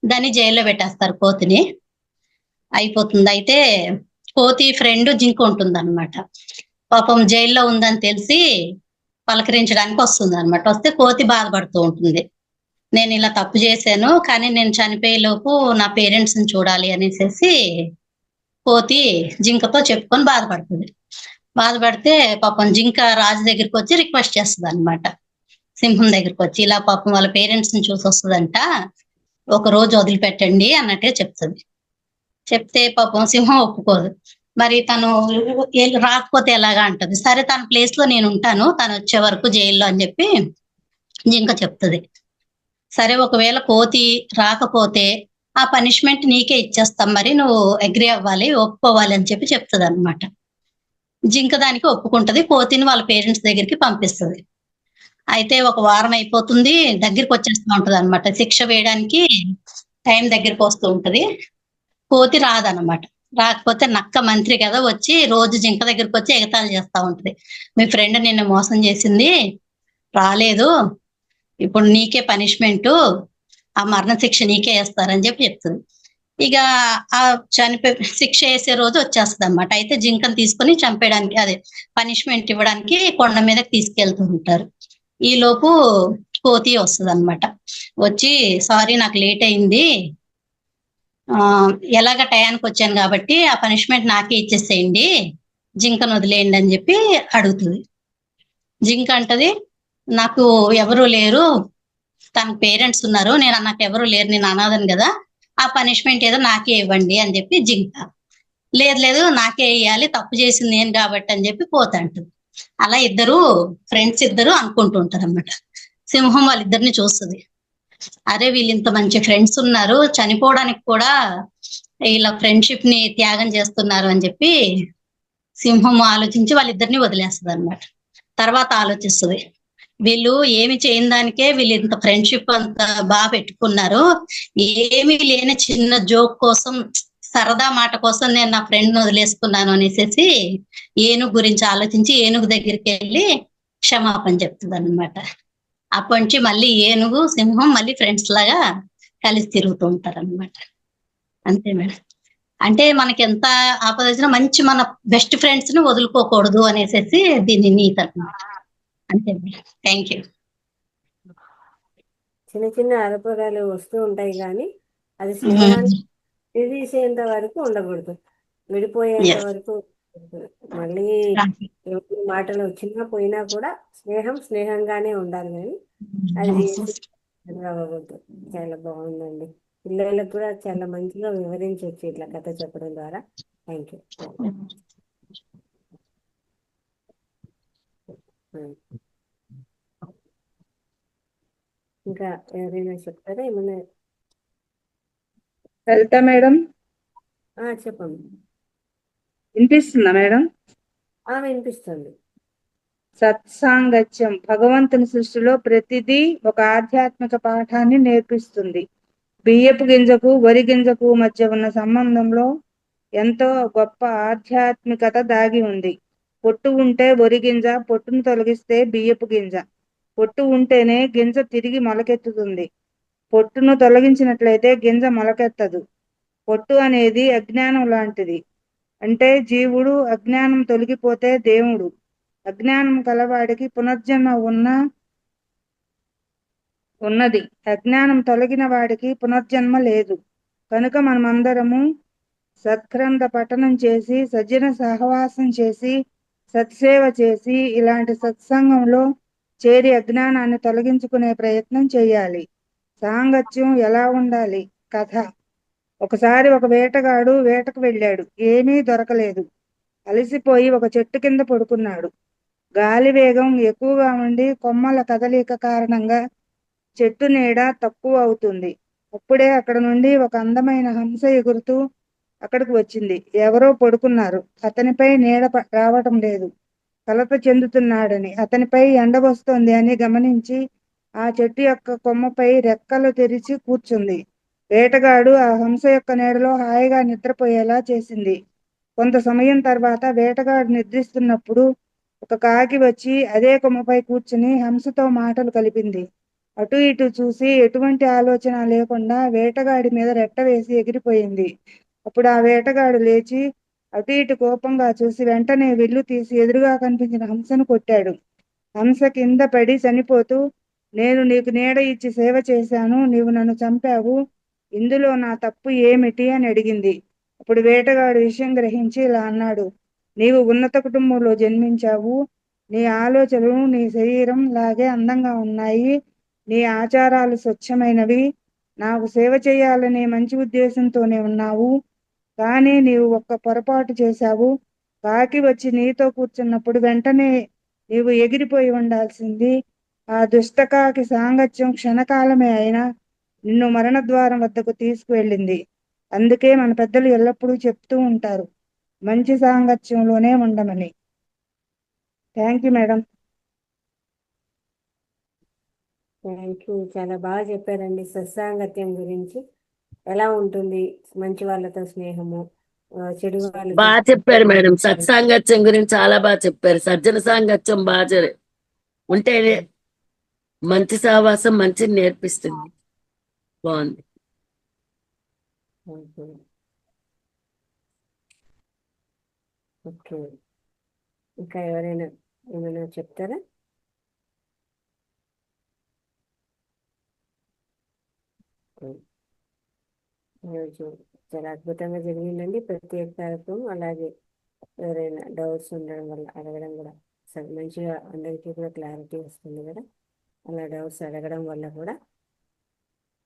Speaker 13: దాన్ని జైల్లో పెట్టేస్తారు కోతిని. అయిపోతుంది. అయితే కోతి ఫ్రెండ్ జింక ఉంటుంది అనమాట. పాపం జైల్లో ఉందని తెలిసి పలకరించడానికి వస్తుంది అనమాట. వస్తే కోతి బాధపడుతూ ఉంటుంది, నేను ఇలా తప్పు చేశాను, కానీ నేను చనిపోయేలోపు నా పేరెంట్స్ ని చూడాలి అనేసి కోతి జింకతో చెప్పుకొని బాధపడుతుంది. బాధపడితే పాపం జింక రాజు దగ్గరికి వచ్చి రిక్వెస్ట్ చేస్తుంది అనమాట, సింహం దగ్గరికి వచ్చి, ఇలా పాపం వాళ్ళ పేరెంట్స్ ని చూసి వస్తుందంట, ఒక రోజు వదిలిపెట్టండి అన్నట్టుగా చెప్తుంది. చెప్తే పాపం సింహం ఒప్పుకోదు. మరి తను రాకపోతే ఎలాగా అంటది. సరే తన ప్లేస్ లో నేను ఉంటాను, తను వచ్చే వరకు జైల్లో అని చెప్పి జింక చెప్తుంది. సరే ఒకవేళ కోతి రాకపోతే ఆ పనిష్మెంట్ నీకే ఇచ్చేస్తాం, మరి నువ్వు అగ్రి అవ్వాలి, ఒప్పుకోవాలి అని చెప్పి చెప్తుంది అనమాట. జింక దానికి ఒప్పుకుంటది, కోతిని వాళ్ళ పేరెంట్స్ దగ్గరికి పంపిస్తుంది. అయితే ఒక వారం అయిపోతుంది, దగ్గరికి వచ్చేస్తూ ఉంటది అనమాట. శిక్ష వేయడానికి టైం దగ్గరికి వస్తూ ఉంటది. కోతి రాదనమాట. రాకపోతే నక్క మంత్రి కదా వచ్చి రోజు జింక దగ్గరికి వచ్చి ఎగతాళి చేస్తా ఉంటది. మీ ఫ్రెండ్ నిన్ను మోసం చేసింది, రాలేదు, ఇప్పుడు నీకే పనిష్మెంట్, ఆ మరణ శిక్ష నీకే వేస్తారని చెప్పి చెప్తుంది. ఇక ఆ చనిపోయి శిక్ష వేసే రోజు వచ్చేస్తుంది అన్నమాట. అయితే జింకను తీసుకొని చంపేయడానికి, అదే పనిష్మెంట్ ఇవ్వడానికి కొండ మీదకి తీసుకెళ్తూ ఉంటారు. ఈ లోపు కోతి వస్తుంది అనమాట. వచ్చి సారీ నాకు లేట్ అయింది, ఎలాగ టయానికి వచ్చాను కాబట్టి ఆ పనిష్మెంట్ నాకే ఇచ్చేసేయండి, జింకను వదిలేయండి అని చెప్పి అడుగుతుంది. జింక అంటది, నాకు ఎవరు లేరు, తన పేరెంట్స్ ఉన్నారు, నాకు ఎవరు లేరు, నేను అనాథను కదా, ఆ పనిష్మెంట్ ఏదో నాకే ఇవ్వండి అని చెప్పి జింక. లేదు లేదు నాకే ఇవ్వాలి, తప్పు చేసింది నేను కాబట్టి అని చెప్పి పోతాంటుంది. అలా ఇద్దరు ఫ్రెండ్స్ ఇద్దరు అనుకుంటుంటారు అన్నమాట. సింహం వాళ్ళిద్దరిని చూస్తుంది, అరే వీళ్ళు ఇంత మంచి ఫ్రెండ్స్ ఉన్నారు, చనిపోవడానికి కూడా వీళ్ళ ఫ్రెండ్షిప్ ని త్యాగం చేస్తున్నారు అని చెప్పి సింహం ఆలోచించి వాళ్ళిద్దరిని వదిలేస్తుంది అనమాట. తర్వాత ఆలోచిస్తుంది, వీళ్ళు ఏమి చేయని దానికే వీళ్ళు ఇంత ఫ్రెండ్షిప్ అంత బాగా పెట్టుకున్నారు, ఏమీ లేని చిన్న జోక్ కోసం, సరదా మాట కోసం నేను నా ఫ్రెండ్ వదిలేసుకున్నాను అనేసి ఏనుగు గురించి ఆలోచించి ఏనుగు దగ్గరికి వెళ్ళి క్షమాపణ చెప్తుంది అనమాట. అప్పటి నుంచి మళ్ళీ ఏనుగు సింహం మళ్ళీ ఫ్రెండ్స్ లాగా కలిసి తిరుగుతూ ఉంటారు అనమాట. అంతే మేడం. అంటే మనకి ఎంత ఆపద వచ్చినా మంచి మన బెస్ట్ ఫ్రెండ్స్ ని వదులుకోకూడదు అనేసి దీన్ని నీతి అన్నమాట. అంతే మేడం. Thank you.
Speaker 1: చిన్న చిన్న అరపురాలు వస్తూ ఉంటాయి కానీ అది స్నేహాన్ని విడదీసేంత వరకు ఉండకూడదు, విడిపోయేంత వరకు మళ్ళీ మాటలు వచ్చినా పోయినా కూడా స్నేహం స్నేహంగానే ఉండాలి కానీ అది అవ్వకూడదు. చాలా బాగుందండి, పిల్లలకు కూడా చాలా మంచిగా వివరించవచ్చు ఇట్లా కథ చెప్పడం ద్వారా. Thank you. ఇంకా ఎవరైనా చెప్తారా ఏమన్నా?
Speaker 7: లలిత మేడం
Speaker 1: చెప్పండి.
Speaker 7: వినిపిస్తుందా మేడం?
Speaker 1: వినిపిస్తుంది.
Speaker 7: సత్సాంగత్యం భగవంతుని సృష్టిలో ప్రతిదీ ఒక ఆధ్యాత్మిక పాఠాన్ని నేర్పిస్తుంది. బియ్యపు గింజకు వరి గింజకు మధ్య ఉన్న సంబంధంలో ఎంతో గొప్ప ఆధ్యాత్మికత దాగి ఉంది. పొట్టు ఉంటే వరి గింజ, పొట్టును తొలగిస్తే బియ్యపు గింజ. పొట్టు ఉంటేనే గింజ తిరిగి మొలకెత్తుతుంది, పొట్టును తొలగించినట్లయితే గింజ మొలకెత్తదు. పొట్టు అనేది అజ్ఞానం లాంటిది. అంటే జీవుడు అజ్ఞానం తొలగిపోతే దేవుడు, అజ్ఞానం కలవాడికి పునర్జన్మ ఉన్నది, అజ్ఞానం తొలగిన వాడికి పునర్జన్మ లేదు. కనుక మనమందరము సత్గ్రంథ పఠనం చేసి, సజ్జన సహవాసం చేసి, సత్సేవ చేసి, ఇలాంటి సత్సంగంలో చేరి అజ్ఞానాన్ని తొలగించుకునే ప్రయత్నం చేయాలి. సాంగత్యం ఎలా ఉండాలి? కథ. ఒకసారి ఒక వేటగాడు వేటకు వెళ్ళాడు, ఏమీ దొరకలేదు. అలసిపోయి ఒక చెట్టు కింద పడుకున్నాడు. గాలి వేగం ఎక్కువగా ఉండి కొమ్మల కదలిక కారణంగా చెట్టు నీడ తక్కువ అవుతుంది. అప్పుడే అక్కడ నుండి ఒక అందమైన హంస ఎగురుతూ అక్కడికి వచ్చింది. ఎవరో పడుకున్నారు, అతనిపై నీడ రావటం లేదు, కలత చెందుతున్నాడని, అతనిపై ఎండ వస్తోంది అని గమనించి ఆ చెట్టు యొక్క కొమ్మపై రెక్కలు తెరిచి కూర్చుంది. వేటగాడు ఆ హంస యొక్క నీడలో హాయిగా నిద్రపోయేలా చేసింది. కొంత సమయం తర్వాత వేటగాడు నిద్రిస్తున్నప్పుడు ఒక కాకి వచ్చి అదే కొమ్మపై కూర్చుని హంసతో మాటలు కలిపింది. అటు ఇటు చూసి ఎటువంటి ఆలోచన లేకుండా వేటగాడి మీద రెట్ట వేసి ఎగిరిపోయింది. అప్పుడు ఆ వేటగాడు లేచి అటు ఇటు కోపంగా చూసి వెంటనే విల్లు తీసి ఎదురుగా కనిపించిన హంసను కొట్టాడు. హంస కింద పడి చనిపోతూ, నేను నీకు నీడ ఇచ్చి సేవ చేశాను, నీవు నన్ను చంపావు, ఇందులో నా తప్పు ఏమిటి అని అడిగింది. అప్పుడు వేటగాడు విషయం గ్రహించి ఇలా అన్నాడు, నీవు ఉన్నత కుటుంబంలో జన్మించావు, నీ ఆలోచనలు నీ శరీరం లాగే అందంగా ఉన్నాయి, నీ ఆచారాలు స్వచ్ఛమైనవి, నాకు సేవ చేయాలనే మంచి ఉద్దేశంతోనే ఉన్నావు, కానీ నీవు ఒక్క పొరపాటు చేశావు. కాకి వచ్చి నీతో కూర్చున్నప్పుడు వెంటనే నీవు ఎగిరిపోయి ఉండాల్సింది. ఆ దుష్టకాకి సాంగత్యం క్షణకాలమే అయినా నిన్ను మరణద్వారం వద్దకు తీసుకువెళ్ళింది. అందుకే మన పెద్దలు ఎల్లప్పుడూ చెప్తూ ఉంటారు, మంచి సాంగత్యంలోనే ఉండమని. Thank you madam.
Speaker 1: Thank you, చాలా బాగా చెప్పారండి. సత్సాంగత్యం గురించి ఎలా ఉంటుంది, మంచి వాళ్ళతో స్నేహము, చెడు వాళ్ళు
Speaker 12: బాగా చెప్పారు మేడం. సత్సాంగత్యం గురించి చాలా బాగా చెప్పారు. సజ్జన సాంగత్యం బాగా ఉంటే మంచి సహవాసం మంచిని నేర్పిస్తుంది. బాగుంది.
Speaker 1: ఓకే, ఇంకా ఎవరైనా ఏమైనా చెప్తారా? ఈరోజు చాలా అద్భుతంగా జరిగిందండి ప్రత్యేక కార్యక్రమం. అలాగే ఎవరైనా డౌట్స్ ఉండడం వల్ల అడగడం కూడా మంచిగా అందరికీ కూడా క్లారిటీ వస్తుంది కదా, అలా డౌట్స్ అడగడం వల్ల కూడా.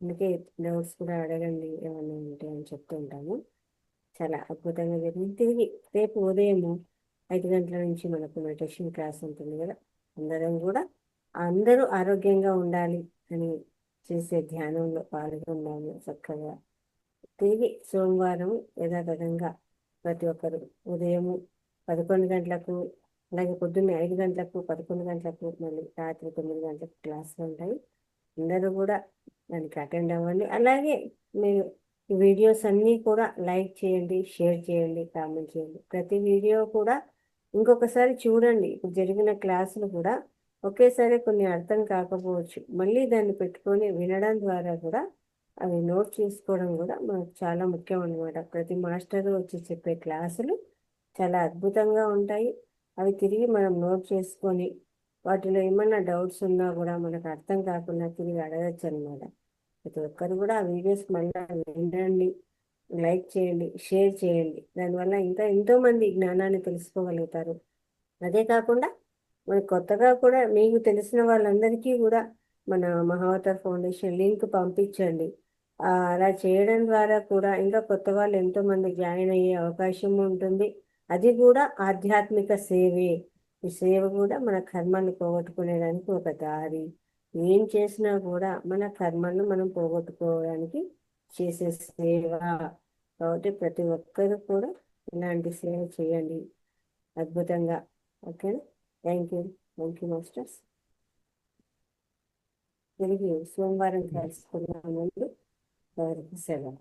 Speaker 1: అందుకే డౌట్స్ కూడా అడగండి ఏమన్నా ఉంటే అని చెప్తూ ఉంటాము. చాలా అద్భుతంగా జరిగింది. తిరిగి రేపు ఉదయము 5 గంటల నుంచి మనకు మెడిటేషన్ క్లాస్ ఉంటుంది కదా, అందరూ ఆరోగ్యంగా ఉండాలి అని చేసే ధ్యానంలో పాల్గొన్నాము చక్కగా. తిరిగి సోమవారం యథాతథంగా ప్రతి ఒక్కరు ఉదయము 11 గంటలకు, అలాగే పొద్దున్నే 5 గంటలకు, 11 గంటలకు, మళ్ళీ రాత్రి 9 గంటలకు క్లాసులు ఉంటాయి. అందరూ కూడా దానికి అటెండ్ అవ్వండి. అలాగే మీరు ఈ వీడియోస్ అన్నీ కూడా లైక్ చేయండి, షేర్ చేయండి, కామెంట్ చేయండి. ప్రతి వీడియో కూడా ఇంకొకసారి చూడండి. ఇప్పుడు జరిగిన క్లాసులు కూడా ఒకేసారి కొన్ని అర్థం కాకపోవచ్చు, మళ్ళీ దాన్ని పెట్టుకొని వినడం ద్వారా కూడా అవి నోట్ చేసుకోవడం కూడా మనకు చాలా ముఖ్యం అన్నమాట. ప్రతి మాస్టర్ వచ్చి చెప్పే క్లాసులు చాలా అద్భుతంగా ఉంటాయి. అవి తిరిగి మనం నోట్ చేసుకొని వాటిలో ఏమన్నా డౌట్స్ ఉన్నా కూడా మనకు అర్థం కాకుండా తిరిగి అడగచ్చు అనమాట. ప్రతి ఒక్కరు కూడా ఆ వీడియోస్ మళ్ళీ వినండి, లైక్ చేయండి, షేర్ చేయండి. దానివల్ల ఇంకా ఎంతోమంది జ్ఞానాన్ని తెలుసుకోగలుగుతారు. అదే కాకుండా మనకు కొత్తగా కూడా మీకు తెలిసిన వాళ్ళందరికీ కూడా మన మహావతార్ ఫౌండేషన్ లింక్ పంపించండి. అలా చేయడం ద్వారా కూడా ఇంకా కొత్త వాళ్ళు ఎంతోమంది జాయిన్ అయ్యే అవకాశం ఉంటుంది. అది కూడా ఆధ్యాత్మిక సేవే. ఈ సేవ కూడా మన కర్మల్ని పోగొట్టుకునేదానికి ఒక దారి. ఏం చేసినా కూడా మన కర్మలను మనం పోగొట్టుకోవడానికి చేసే సేవ. కాబట్టి ప్రతి ఒక్కరు కూడా ఇలాంటి సేవ చేయండి అద్భుతంగా. ఓకేనా? Thank you masters. తిరిగి సోమవారం కలుసుకున్నాము. సెలవు.